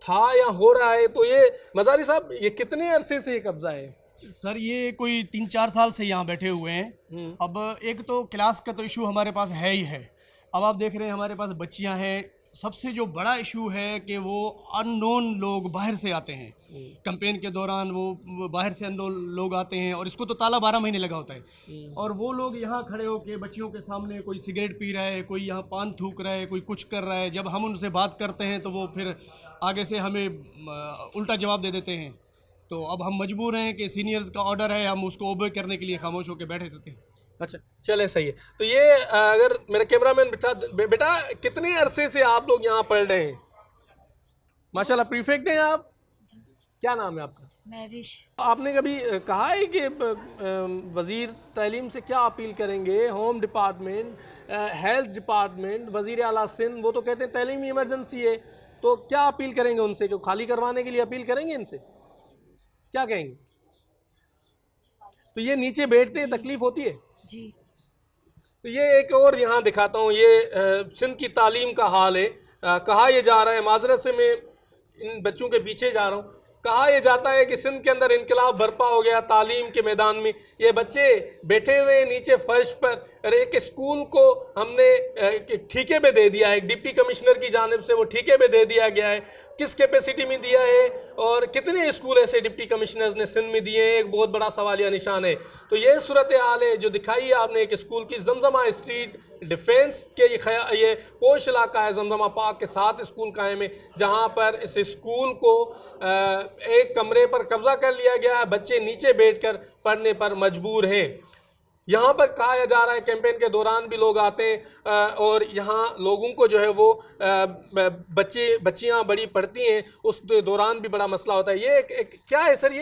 [SPEAKER 1] था या हो रहा है। तो ये मजारी साहब ये कितने अरसे से ये कब्जा है?
[SPEAKER 16] सर ये कोई 3-4 साल से यहाँ बैठे हुए हैं। अब एक तो क्लास का तो इशू हमारे पास है ही है। अब आप देख रहे हैं हमारे पास बच्चियाँ हैं। सबसे जो बड़ा इशू है कि वो अननोन लोग बाहर से आते हैं। कैंपेन के दौरान वो बाहर से अननोन लोग आते हैं और इसको तो ताला 12 महीने लगा होता है और वो लोग यहाँ खड़े होकर बच्चियों के सामने कोई सिगरेट पी रहा है, कोई यहाँ पान थूक रहा है, कोई कुछ कर रहा है। जब हम उनसे बात करते हैं तो वो फिर आगे से हमें उल्टा जवाब दे देते हैं। तो अब हम मजबूर हैं कि सीनियर्स का ऑर्डर है, हम उसको ओबे करने के लिए खामोश होकर बैठे रहते हैं।
[SPEAKER 1] अच्छा चले सही है। तो ये अगर मेरा कैमरामैन बेटा कितने अरसे से आप लोग यहाँ पढ़ रहे हैं? माशाल्लाह प्रीफेक्ट हैं आप। क्या नाम है आपका?
[SPEAKER 17] महविश।
[SPEAKER 1] आपने कभी कहा है कि वज़ीर तालीम से क्या अपील करेंगे? होम डिपार्टमेंट, हेल्थ डिपार्टमेंट, वज़ीर आला सिंध वो तो कहते हैं तालीमी इमरजेंसी है, तो क्या अपील करेंगे उनसे? कि खाली करवाने के लिए अपील करेंगे इनसे? क्या कहेंगे? तो ये नीचे बैठते हैं, तकलीफ होती है
[SPEAKER 17] जी।
[SPEAKER 1] तो ये एक और यहाँ दिखाता हूँ, ये सिंध की तालीम का हाल है। कहा यह जा रहा है, माजरत से मैं इन बच्चों के पीछे जा रहा हूँ, कहा यह जाता है कि सिंध के अंदर इनकलाब बर्पा हो गया तालीम के मैदान में। ये बच्चे बैठे हुए नीचे फर्श पर। अरे एक स्कूल को हमने ठीके पे दे दिया है, एक डिप्टी कमिश्नर की जानिब से वो ठीके पे दे दिया गया है। किस कैपेसिटी में दिया है और कितने स्कूल ऐसे डिप्टी कमिश्नर्स ने सिंध में दिए हैं, एक बहुत बड़ा सवालिया निशान है। तो ये सूरत हाल है जो दिखाई है आपने एक स्कूल की। जमजमा स्ट्रीट डिफेंस के ये पोश इलाका है, जमजमा पार्क के साथ स्कूल कायम है, जहाँ पर इस स्कूल को एक कमरे पर कब्जा कर लिया गया है। बच्चे नीचे बैठकर पढ़ने पर मजबूर हैं। यहाँ पर कहा जा रहा है कैंपेन के दौरान भी लोग आते हैं और यहाँ लोगों को जो है वो बच्चियाँ बड़ी पढ़ती हैं, उस दौरान भी बड़ा मसला होता है। ये एक क्या है सर?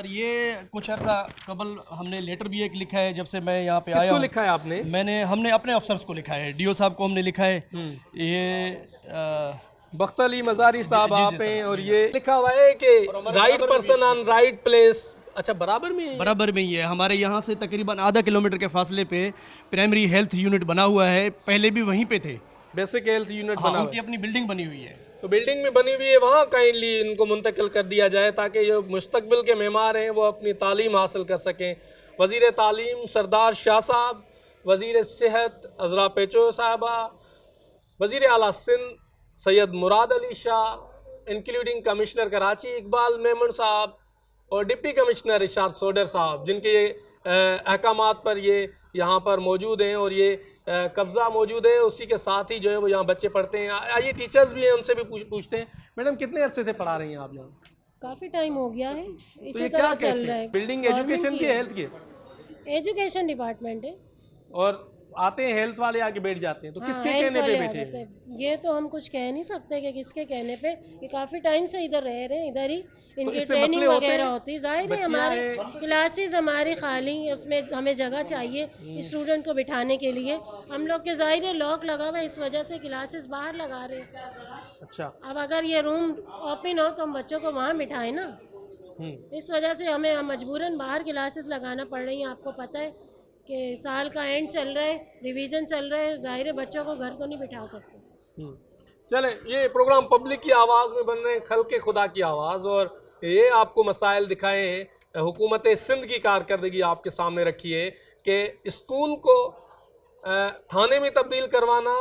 [SPEAKER 16] ये कुछ अर्सा कबल हमने लेटर भी एक लिखा है जब से मैं यहाँ पे आया।
[SPEAKER 1] किसको लिखा है आपने?
[SPEAKER 16] हमने अपने अफसर्स को लिखा है, डीओ साहब को हमने लिखा है। ये
[SPEAKER 1] बख्तली मजारी साहब आप हैं और ये लिखा हुआ है कि right person on right place. अच्छा बराबर में ही
[SPEAKER 16] है। हमारे यहाँ से तकरीबन आधा किलोमीटर के फासले पे प्राइमरी हेल्थ यूनिट बना हुआ है। पहले भी वहीं पे थे,
[SPEAKER 1] बेसिक हेल्थ यूनिट बना
[SPEAKER 16] उनकी अपनी बिल्डिंग बनी हुई है।
[SPEAKER 1] तो बिल्डिंग में बनी हुई है, वहाँ काइंडली इनको मुंतकिल कर दिया जाए ताकि जो मुस्तकबिल के मेमार हैं वो अपनी तालीम हासिल कर सकें। वज़ीर तालीम सरदार शाह साहब, वज़ीर सेहत अज़रा पेचो साहबा, वज़ीर आला सिंध सैयद मुराद अली शाह, इंक्लूडिंग कमिश्नर कराची इकबाल मेमन साहब और डिप्टी कमिश्नर इरशाद सोडर साहब, जिनके अहकामात पर ये यहाँ पर मौजूद हैं और ये कब्ज़ा मौजूद है। उसी के साथ ही जो है वो यहाँ बच्चे पढ़ते हैं। आइए टीचर्स भी हैं, उनसे भी पूछते हैं। मैडम कितने अरसे से पढ़ा रही हैं आप यहाँ?
[SPEAKER 4] काफ़ी टाइम हो गया है,
[SPEAKER 1] तो
[SPEAKER 4] इसी तरह चल रहा है।
[SPEAKER 1] बिल्डिंग एजुकेशन की, हेल्थ की?
[SPEAKER 4] एजुकेशन डिपार्टमेंट है।
[SPEAKER 1] और आते हैं हेल्थ वाले आके बैठ जाते हैं, तो
[SPEAKER 4] हाँ,
[SPEAKER 1] किसके
[SPEAKER 4] हेल्थ
[SPEAKER 1] कहने पे
[SPEAKER 4] वाले आ
[SPEAKER 1] बैठे
[SPEAKER 4] जाते
[SPEAKER 1] हैं?
[SPEAKER 4] हैं। ये तो हम कुछ कह नहीं सकते कि किसके कहने पे, ये काफ़ी टाइम से इधर रह रहे हैं, इधर ही इनकी
[SPEAKER 1] इससे
[SPEAKER 4] ट्रेनिंग
[SPEAKER 1] मसले होते
[SPEAKER 4] वगैरह
[SPEAKER 1] हैं?
[SPEAKER 4] होती है। जाहिर है
[SPEAKER 1] बच्चियाँ
[SPEAKER 4] हमारी
[SPEAKER 1] हैं।
[SPEAKER 4] क्लासेस हमारी खाली, उसमें हमें जगह चाहिए स्टूडेंट को बिठाने के लिए। हम लोग के जाहिर है लॉक लगा हुआ है, इस वजह से क्लासेस बाहर लगा रहे हैं।
[SPEAKER 1] अच्छा।
[SPEAKER 4] अब अगर ये रूम ओपन हो तो हम बच्चों को वहाँ बिठाएं ना, इस वजह से हमें मजबूरन बाहर क्लासेस लगाना पड़ रही हैं। आपको पता है कि साल का एंड चल रहा है, रिवीजन चल रहा है, जाहिर है बच्चों को घर तो नहीं बिठा सकते।
[SPEAKER 1] चले, ये प्रोग्राम पब्लिक की आवाज़ में बन रहे हैं, खल्क़े खुदा की आवाज़, और ये आपको मसाइल दिखाए हैं। हुकूमत सिंध की कारकर्दगी आपके सामने रखी है कि स्कूल को थाने में तब्दील करवाना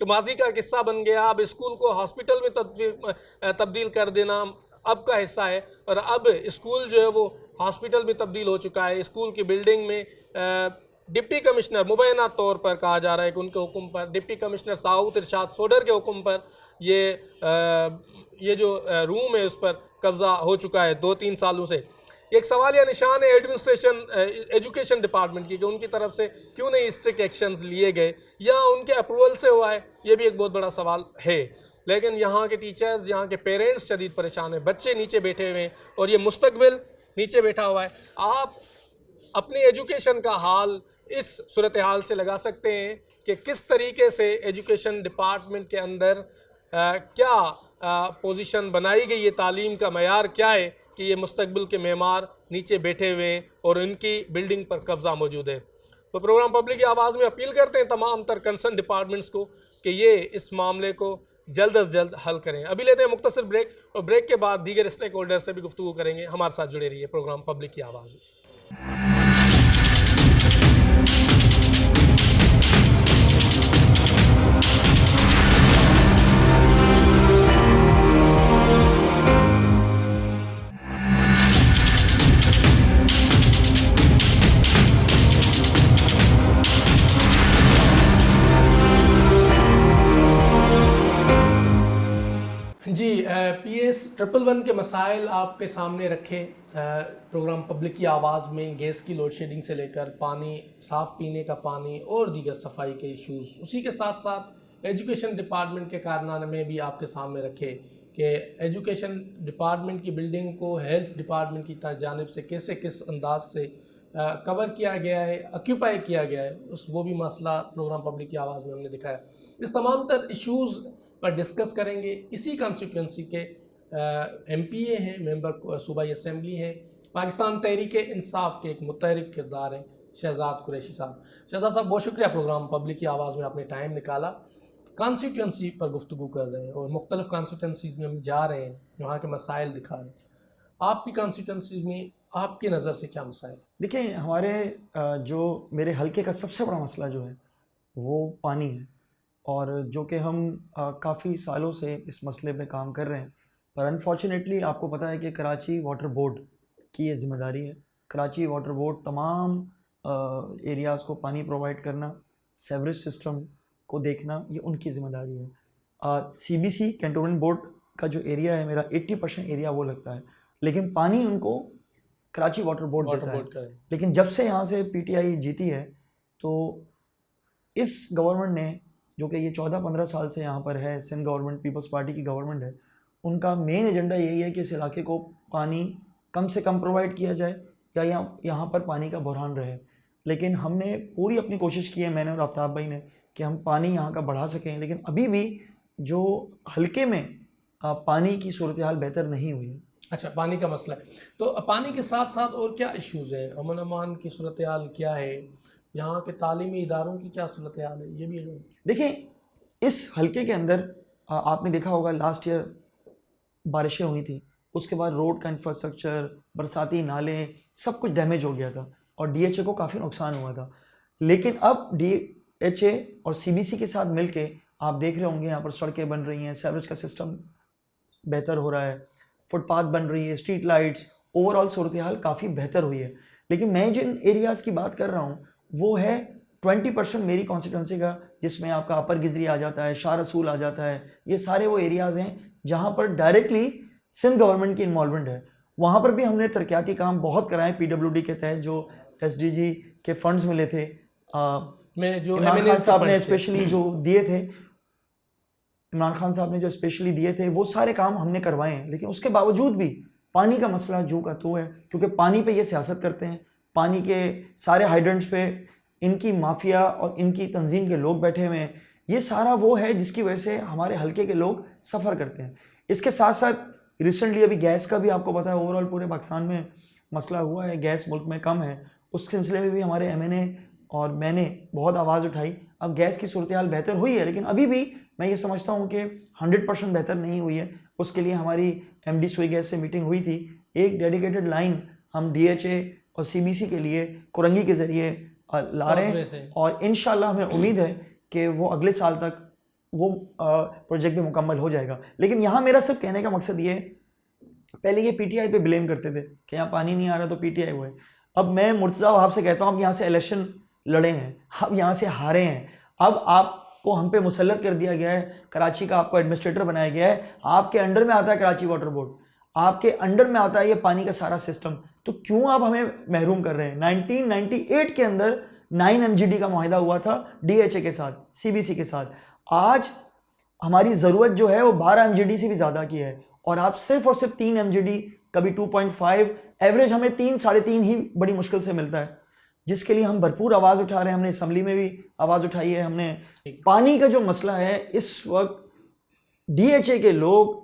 [SPEAKER 1] तो माजी का किस्सा बन गया, अब स्कूल को हॉस्पिटल में तब्दील कर देना अब का हिस्सा है, और अब स्कूल जो है वो हॉस्पिटल में तब्दील हो चुका है। स्कूल की बिल्डिंग में डिप्टी कमिश्नर मुबैना तौर पर कहा जा रहा है कि उनके हुक्म पर, डिप्टी कमिश्नर साउथ इरशाद सोडर के हुक्म पर ये जो रूम है उस पर कब्ज़ा हो चुका है 2-3 सालों से। एक सवाल या निशान है एडमिनिस्ट्रेशन एजुकेशन डिपार्टमेंट की कि उनकी तरफ से क्यों नहीं स्ट्रिक्ट एक्शंस लिए गए, या उनके अप्रूवल से हुआ है, ये भी एक बहुत बड़ा सवाल है। लेकिन यहाँ के टीचर्स, यहाँ के पेरेंट्स शदीद परेशान हैं, बच्चे नीचे बैठे हुए हैं और ये मुस्तकबिल नीचे बैठा हुआ है। आप अपनी एजुकेशन का हाल इस सूरत हाल से लगा सकते हैं कि किस तरीके से एजुकेशन डिपार्टमेंट के अंदर क्या पोजीशन बनाई गई है, तालीम का मयार क्या है कि ये मुस्तकबिल के मेमार नीचे बैठे हुए हैं और इनकी बिल्डिंग पर कब्ज़ा मौजूद है। तो प्रोग्राम पब्लिक की आवाज़ में अपील करते हैं तमाम तर कंसर्न डिपार्टमेंट्स को कि ये इस मामले को जल्द अज जल्द हल करें। अभी लेते हैं मुख्तसर ब्रेक, और ब्रेक के बाद दीगर स्टेक होल्डर से भी गुफ्तगू करेंगे। हमारे साथ जुड़े रहिए प्रोग्राम पब्लिक की आवाज़ में। जी, PS 111 के मसाइल आपके सामने रखे। प्रोग्राम पब्लिक की आवाज़ में गैस की लोड शेडिंग से लेकर पानी, साफ़ पीने का पानी और दीगर सफाई के इश्यूज़, उसी के साथ साथ एजुकेशन डिपार्टमेंट के कारनामे भी आपके सामने रखे कि एजुकेशन डिपार्टमेंट की बिल्डिंग को हेल्थ डिपार्टमेंट की जानिब से कैसे किस अंदाज से कवर किया गया है, ऑक्यूपाई किया गया है, वो भी मसला प्रोग्राम पब्लिक की आवाज़ में हमने दिखाया। इस तमाम तर इश्यूज़ पर डिस्कस करेंगे। इसी कॉन्स्टिट्यूंसी के MPA हैं, मेंबर सूबाई असम्बली हैं, पाकिस्तान तहरीक इंसाफ के एक मुतहरिक किरदार हैं शहजाद कुरैशी साहब। शहजाद साहब, बहुत शुक्रिया प्रोग्राम पब्लिक की आवाज़ में आपने टाइम निकाला। कॉन्स्टिट्यूंसी पर गुफ्तगू कर रहे हैं और मुख्तलिफ कॉन्स्टिट्यूंसीज़ में हम जा रहे हैं, वहाँ के मसाइल दिखा रहे हैं। आपकी कॉन्स्टिट्यूंसी में आपकी नज़र से क्या मसाइल?
[SPEAKER 17] देखिए, हमारे जो मेरे हल्के का सबसे बड़ा मसला जो है वो पानी है, और जो कि हम काफ़ी सालों से इस मसले पे काम कर रहे हैं, पर अनफॉर्चुनेटली आपको पता है कि कराची वाटर बोर्ड की ये ज़िम्मेदारी है। कराची वाटर बोर्ड तमाम एरियाज़ को पानी प्रोवाइड करना, सेवरेज सिस्टम को देखना, ये उनकी ज़िम्मेदारी है। CBC कैंटोनमेंट बोर्ड का जो एरिया है मेरा 80% एरिया वो लगता है, लेकिन पानी उनको कराची वाटर बोर्ड देता है। लेकिन जब से यहाँ से PTI जीती है तो इस गवर्नमेंट ने, जो कि ये 14-15 साल से यहाँ पर है, सिंध गवर्नमेंट पीपल्स पार्टी की गवर्नमेंट है, उनका मेन एजेंडा यही है कि इस इलाके को पानी कम से कम प्रोवाइड किया जाए या यहाँ पर पानी का बहरान रहे। लेकिन हमने पूरी अपनी कोशिश की है, मैंने और आफ्ताब भाई ने, कि हम पानी यहाँ का बढ़ा सकें, लेकिन अभी भी जो हल्के में पानी की सूरत हाल बेहतर नहीं हुई है।
[SPEAKER 1] अच्छा, पानी का मसला है, तो पानी के साथ साथ और क्या इश्यूज़ हैं? अमन अमान की सूरत हाल क्या है? यहाँ के तालीमी इदारों की क्या सूरत हाल है? ये भी है।
[SPEAKER 17] देखिए, इस हल्के के अंदर आपने देखा होगा लास्ट ईयर बारिशें हुई थी, उसके बाद रोड का इंफ्रास्ट्रक्चर, बरसाती नाले, सब कुछ डैमेज हो गया था और DHA को काफ़ी नुकसान हुआ था। लेकिन अब DHA और CBC के साथ मिलके आप देख रहे होंगे यहाँ पर सड़कें बन रही हैं, सेवरेज का सिस्टम बेहतर हो रहा है, फुटपाथ बन रही है, स्ट्रीट लाइट्स, ओवरऑल सूरत हाल काफ़ी बेहतर हुई है। लेकिन मैं जिन एरियाज़ की बात कर रहा हूँ वो है 20% मेरी कॉन्स्टिट्यूंसी का, जिसमें आपका अपर गिजरी आ जाता है, शाह रसूल आ जाता है। ये सारे वो एरियाज़ हैं जहाँ पर डायरेक्टली सिंध गवर्नमेंट की इन्वॉल्वमेंट है। वहाँ पर भी हमने तरक्याती काम बहुत कराए PWD के तहत, जो SDG के फंड्स मिले थे,
[SPEAKER 1] में जो
[SPEAKER 17] इमरान खान साहब ने स्पेशली जो दिए थे, इमरान खान साहब ने जो स्पेशली दिए थे वो सारे काम हमने करवाए हैं। लेकिन उसके बावजूद भी पानी का मसला जो का तो है, क्योंकि पानी पे ये सियासत करते हैं, पानी के सारे हाइड्रेंट्स पे इनकी माफिया और इनकी तंजीम के लोग बैठे हुए हैं। ये सारा वो है जिसकी वजह से हमारे हल्के के लोग सफ़र करते हैं। इसके साथ साथ रिसेंटली अभी गैस का भी आपको पता है ओवरऑल पूरे पाकिस्तान में मसला हुआ है, गैस मुल्क में कम है। उस सिलसिले में भी हमारे MNA और मैंने बहुत आवाज़ उठाई। अब गैस की सूरत हाल बेहतर हुई है, लेकिन अभी भी मैं ये समझता हूँ कि 100% बेहतर नहीं हुई है। उसके लिए हमारी MD सुई गैस से मीटिंग हुई थी। एक डेडिकेटेड लाइन हम DHA और CBC के लिए कुरंगी के ज़रिए ला रहे हैं और इंशाल्लाह हमें उम्मीद है कि वो अगले साल तक वो प्रोजेक्ट भी मुकम्मल हो जाएगा। लेकिन यहाँ मेरा सब कहने का मकसद ये है, पहले ये PTI पे ब्लेम करते थे कि यहाँ पानी नहीं आ रहा तो PTI हुआ है। अब मैं मुर्तज़ा वहाब से कहता हूँ, अब यहाँ से इलेक्शन लड़े हैं, अब यहाँ से हारे हैं, अब आपको हम पे मुसल्लत कर दिया गया है, कराची का आपको एडमिनिस्ट्रेटर बनाया गया है, आपके अंडर में आता है कराची वाटर बोर्ड, आपके अंडर में आता है ये पानी का सारा सिस्टम, तो क्यों आप हमें महरूम कर रहे हैं। 1998 के अंदर 9 MGD का मुआहिदा हुआ था DHA के साथ, CBC के साथ। आज हमारी ज़रूरत जो है वो 12 MGD से भी ज़्यादा की है और आप सिर्फ और सिर्फ 3 MGD, कभी 2.5, एवरेज हमें 3, 3.5 ही बड़ी मुश्किल से मिलता है, जिसके लिए हम भरपूर आवाज़ उठा रहे हैं। हमने असम्बली में भी आवाज़ उठाई है। हमने पानी का जो मसला है, इस वक्त DHA के लोग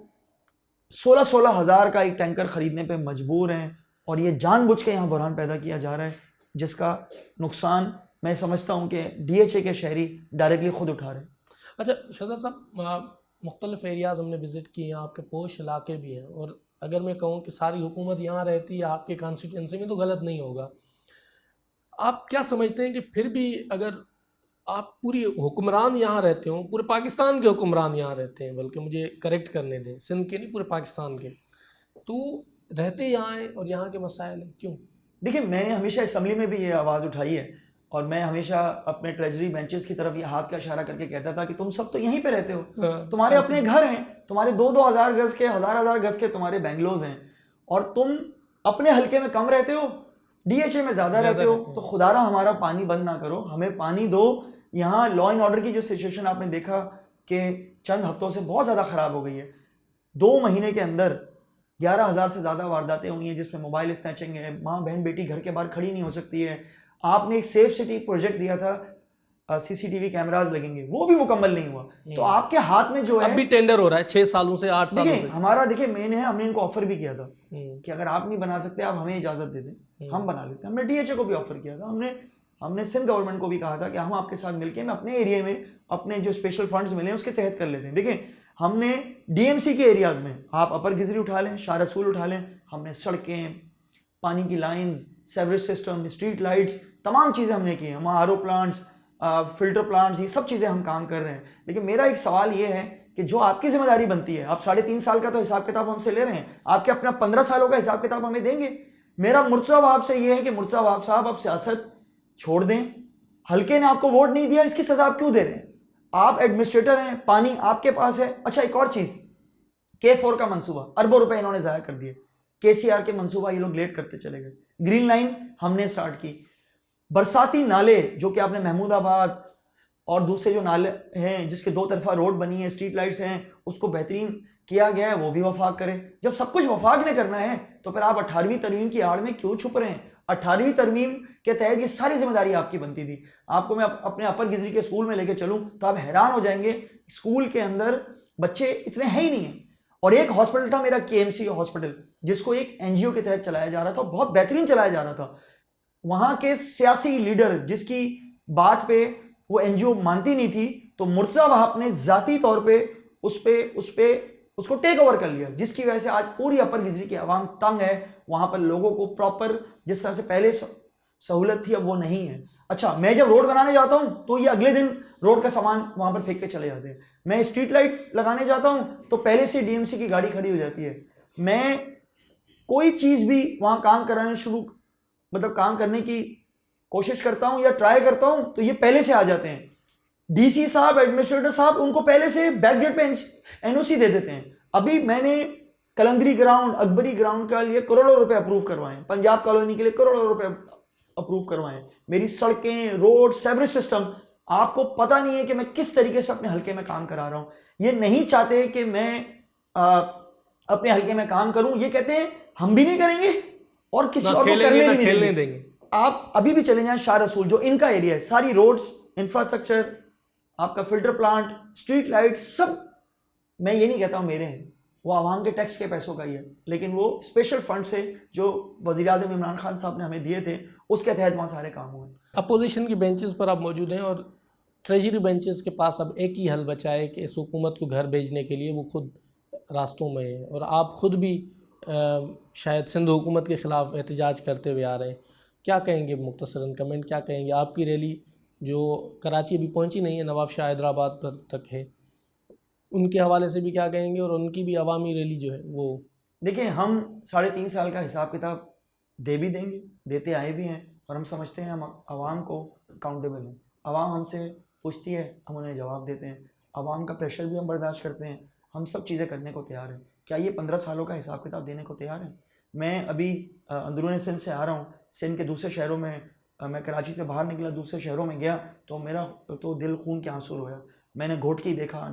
[SPEAKER 17] 16 हज़ार का एक टैंकर ख़रीदने पे मजबूर हैं और ये जानबूझ के यहाँ बुरहान पैदा किया जा रहा है, जिसका नुकसान मैं समझता हूँ कि DHA के शहरी डायरेक्टली ख़ुद उठा रहे हैं।
[SPEAKER 1] अच्छा शहजाद साहब, मुख्तलिफ एरियाज़ हमने विज़िट किए हैं, आपके पोश इलाके भी हैं, और अगर मैं कहूँ कि सारी हुकूमत यहाँ रहती है आपके कॉन्स्टिट्यूंसी में तो गलत नहीं होगा। आप क्या समझते हैं कि फिर भी अगर आप पूरी हुक्मरान यहाँ रहते हो, पूरे पाकिस्तान के हुक्मरान यहाँ रहते हैं, बल्कि मुझे करेक्ट करने दें, सिंध के नहीं पूरे पाकिस्तान के, तो रहते यहाँ हैं और यहाँ के मसाइल हैं, क्यों?
[SPEAKER 17] देखिए, मैंने हमेशा असम्बली में भी ये आवाज़ उठाई है और मैं हमेशा अपने ट्रेजरी बेंचेस की तरफ ये हाथ का इशारा करके कहता था कि तुम सब तो यहीं पे रहते हो, तुम्हारे अपने घर हैं, तुम्हारे 2-2 हज़ार गज़ के, हज़ार गज़ के तुम्हारे बेंगलोज हैं और तुम अपने हल्के में कम रहते हो, DHA में ज़्यादा रहते हो, तो खुदारा हमारा पानी बंद ना करो, हमें पानी दो। यहाँ लॉ एंड ऑर्डर की जो सिचुएशन आपने देखा कि चंद हफ्तों से बहुत ज़्यादा ख़राब हो गई है। 2 महीने के अंदर 11,000 से ज़्यादा वारदातें हुई हैं, जिसमें मोबाइल स्नैचिंग है, माँ बहन बेटी घर के बाहर खड़ी नहीं हो सकती है। आपने एक सेफ सिटी प्रोजेक्ट दिया था, CCTV कैमराज लगेंगे, वो भी मुकम्मल नहीं हुआ। तो आपके हाथ में जो है,
[SPEAKER 1] अब भी टेंडर हो रहा है 6 सालों से, 8 सालों से।
[SPEAKER 17] हमारा देखिए मेन है, हमने इनको ऑफर भी किया था कि अगर आप नहीं बना सकते आप हमें इजाज़त दे दें, हम बना लेते हैं। हमने DHA को भी ऑफर किया था, हमने सिंध गवर्नमेंट को भी कहा था कि हम आपके साथ मिलकर में अपने एरिया में अपने जो स्पेशल फंड्स मिले हैं उसके तहत कर लेते हैं। देखिए, हमने DMC के एरियाज़ में आप अपर गिजरी उठा लें, शाह रसूल उठा लें, हमने सड़कें, पानी की lines, sewerage system, street lights, तमाम चीज़ें हमने की हैं। हम RO प्लांट्स, फिल्टर प्लांट्स, ये सब चीज़ें हम काम कर रहे हैं। लेकिन मेरा एक सवाल ये है कि जो आपकी जिम्मेदारी बनती है, आप 3.5 साल का तो हिसाब किताब हमसे ले रहे हैं, आपके अपना 15 सालों का हिसाब किताब हमें देंगे। मेरा मुर्तज़ा वहाब से ये है कि मुर्तज़ा वहाब साहब आप सियासत छोड़ दें, हल्के ने आपको वोट नहीं दिया, इसकी सजा आप क्यों दे रहे हैं? आप एडमिनिस्ट्रेटर हैं, पानी आपके पास है। अच्छा, एक और चीज़, K4 का मंसूबा, अरबों रुपए इन्होंने ज़ाया कर दिए। KCR के मंसूबा ये लोग लेट करते चले गए। ग्रीन लाइन हमने स्टार्ट की। बरसाती नाले जो कि आपने महमूदाबाद और दूसरे जो नाले हैं जिसके 2 तरफा रोड बनी है, स्ट्रीट लाइट्स हैं, उसको बेहतरीन किया गया है, वो भी वफाक करें। जब सब कुछ वफाक ने करना है तो फिर आप 18वीं तरमीम की आड़ में क्यों छुप रहे हैं? 18वीं तरमीम के तहत ये सारी जिम्मेदारी आपकी बनती थी। आपको मैं अपने अपर गिजरी के स्कूल में लेके चलूँ तो आप हैरान हो जाएंगे, स्कूल के अंदर बच्चे इतने हैं ही नहीं हैं। और एक हॉस्पिटल था मेरा KMC हॉस्पिटल, जिसको एक NGO के तहत चलाया जा रहा था, बहुत बेहतरीन चलाया जा रहा था। वहाँ के सियासी लीडर जिसकी बात पे वो NGO मानती नहीं थी, तो मुर्तज़ा वहाब ने ज़ाती तौर पे उसको टेक ओवर कर लिया, जिसकी वजह से आज पूरी अपर गिजरी की आवाम तंग है। वहाँ पर लोगों को प्रॉपर जिस तरह से पहले सहूलत थी अब वो नहीं है। अच्छा, मैं जब रोड बनाने जाता हूँ तो ये अगले दिन रोड का सामान वहाँ पर फेंक के चले जाते हैं। मैं स्ट्रीट लाइट लगाने जाता हूँ तो पहले से DMC की गाड़ी खड़ी हो जाती है। मैं कोई चीज़ भी वहाँ काम काम करने की कोशिश करता हूँ या ट्राई करता हूँ तो ये पहले से आ जाते हैं। DC साहब, एडमिनिस्ट्रेटर साहब उनको पहले से बैकडेट पे NOC दे देते हैं। अभी मैंने कलंदरी ग्राउंड, अकबरी ग्राउंड के लिए करोड़ों रुपए अप्रूव करवाए, पंजाब कॉलोनी के लिए करोड़ों रुपए अप्रूव करवाएं, मेरी सड़कें, रोड, सेवरेज सिस्टम। आपको पता नहीं है कि मैं किस तरीके से अपने हल्के में काम करा रहा हूँ। ये नहीं चाहते कि मैं अपने हल्के में काम करूँ, ये कहते हैं हम भी नहीं करेंगे और किसी और को करने भी नहीं देंगे। आप अभी भी चले जाएं शाह रसूल, जो इनका एरिया है, सारी रोड्स, इंफ्रास्ट्रक्चर, आपका फिल्टर प्लांट, स्ट्रीट लाइट, सब मैं ये नहीं कहता हूँ मेरे हैं, वो आवाम के टैक्स के पैसों का ही है, लेकिन वो स्पेशल फंड से जो वज़ीर-ए-आज़म इमरान खान साहब ने हमें दिए थे उसके तहत वहाँ सारे काम हुए।
[SPEAKER 1] अपोजिशन की बेंचेस पर आप मौजूद हैं और ट्रेजरी बेंचेस के पास अब एक ही हल बचा है कि इस हुकूमत को घर भेजने के लिए वो खुद रास्तों में है, और आप खुद भी शायद सिंध हुकूमत के ख़िलाफ़ एहतजाज करते हुए आ रहे हैं। क्या कहेंगे मुख्तसरन कमेंट, क्या कहेंगे? आपकी रैली जो कराची अभी पहुंची नहीं है, नवाब शाह हैदराबाद पर तक है, उनके हवाले से भी क्या कहेंगे? और उनकी भी अवामी रैली जो है वो,
[SPEAKER 17] देखिए हम 3.5 साल का हिसाब किताब दे भी देंगे, देते आए भी हैं, और हम समझते हैं हम आवाम को अकाउंटेबल हैं। आवाम हमसे पूछती है, हम उन्हें जवाब देते हैं। आवाम का प्रेशर भी हम बर्दाश्त करते हैं। हम सब चीज़ें करने को तैयार हैं। क्या ये 15 सालों का हिसाब किताब देने को तैयार हैं? मैं अभी अंदरूनी सिंध से आ रहा हूँ, सिंध के दूसरे शहरों में, मैं कराची से बाहर निकला, दूसरे शहरों में गया तो मेरा तो दिल खून के आंसू रोया। मैंने घोटकी देखा,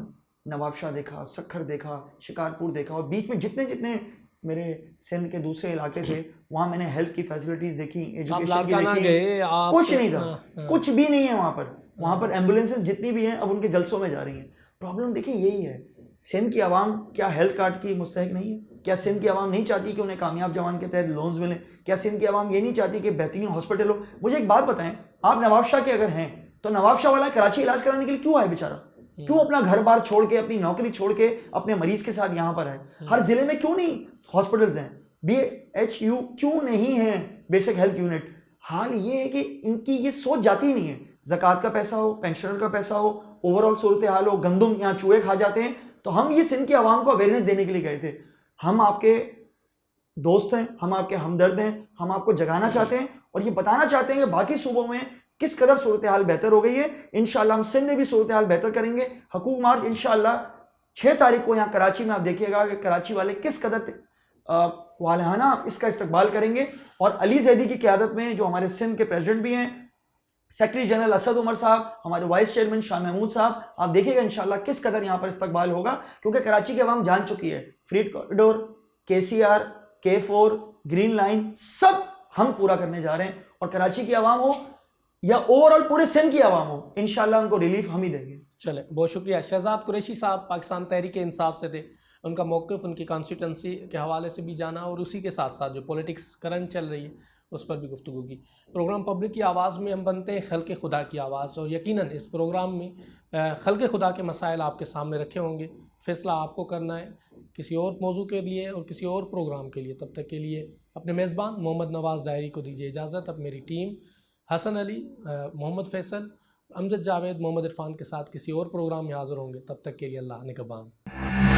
[SPEAKER 17] नवाबशाह देखा, सखर देखा, शिकारपुर देखा, और बीच में जितने जितने मेरे सिंध के दूसरे इलाके थे वहाँ मैंने हेल्थ की फैसिलिटीज़ देखी, एजुकेशन की देखी, कुछ नहीं था, कुछ भी नहीं है वहाँ पर। वहाँ पर एम्बुलेंसेज जितनी भी हैं अब उनके जलसों में जा रही हैं। प्रॉब्लम देखिए यही है, सिंध की आवाम क्या हेल्थ कार्ड की मुस्तहिक नहीं है? क्या सिंध की आवाम नहीं चाहती कि उन्हें कामयाब जवान के तहत लोन्स मिलें? क्या सिंध की आवाम ये नहीं चाहती कि बेहतरीन हॉस्पिटल हो? मुझे एक बात बताएं, आप नवाबशाह के अगर हैं तो नवाबशाह वाला कराची इलाज कराने के लिए क्यों आए बेचारा? क्यों अपना घर बार छोड़ के, अपनी नौकरी छोड़ के अपने मरीज के साथ यहाँ पर आए? हर जिले में क्यों नहीं हॉस्पिटल्स हैं? BHU क्यों नहीं है, बेसिक हेल्थ यूनिट? हाल ये है कि इनकी ये सोच जाती ही नहीं है। ज़कात का पैसा हो, पेंशनर का पैसा हो, ओवरऑल सूरत हाल हो, गंदम यहाँ चूहे खा जाते हैं। तो हम ये सिंध की आवाम को अवेयरनेस देने के लिए गए थे। हम आपके दोस्त हैं, हम आपके हमदर्द हैं, हम आपको जगाना चाहते हैं और ये बताना चाहते हैं कि बाकी सूबों में किस कदर सूरत हाल बेहतर हो गई है। इंशाल्लाह हम सिंध में भी सूरत हाल बेहतर करेंगे। हकूक मार्च इंशाल्लाह 6 तारीख को यहाँ कराची में आप देखिएगा कि कराची वाले किस कदर वालहाना इसका इस्तकबाल करेंगे। और अली जैदी की क़यादत में जो हमारे सिंध के प्रेसिडेंट भी हैं, सेक्रेटरी जनरल असद उमर साहब, हमारे वाइस चेयरमैन शाह महमूद साहब, आप देखिएगा इंशाल्लाह किस कदर यहाँ पर इस्तकबाल होगा। क्योंकि कराची की आवाम जान चुकी है, फ्रीड corridor, KCR, K4, green line सब हम पूरा करने जा रहे हैं। और कराची की आवाम हो या ओवरऑल पूरे सिंध की आवाम हो, इंशाल्लाह उनको रिलीफ हम ही देंगे।
[SPEAKER 1] चले, बहुत शुक्रिया। शहजाद कुरैशी साहब पाकिस्तान तहरीक इंसाफ से थे, उनका मौक़िफ़, उनकी कॉन्स्टिट्यूंसी के हवाले से भी जाना और उसी के साथ साथ जो पॉलिटिक्स करंट चल रही है उस पर भी गुफ्तगू की। प्रोग्राम पब्लिक की आवाज़ में हम बनते हैं खल्क़ खुदा की आवाज़, और यकीनन इस प्रोग्राम में खल्क़ खुदा के मसाइल आपके सामने रखे होंगे। फ़ैसला आपको करना है किसी और मौजू के लिए और किसी और प्रोग्राम के लिए। तब तक के लिए अपने मेज़बान मोहम्मद नवाज़ डायरी को दीजिए इजाज़त। अब मेरी टीम हसन अली, मोहम्मद फ़ैसल, अमजद जावेद, मोहम्मद इरफान के साथ किसी और प्रोग्राम में हाज़िर होंगे। तब तक के लिए अल्लाह निगहबान।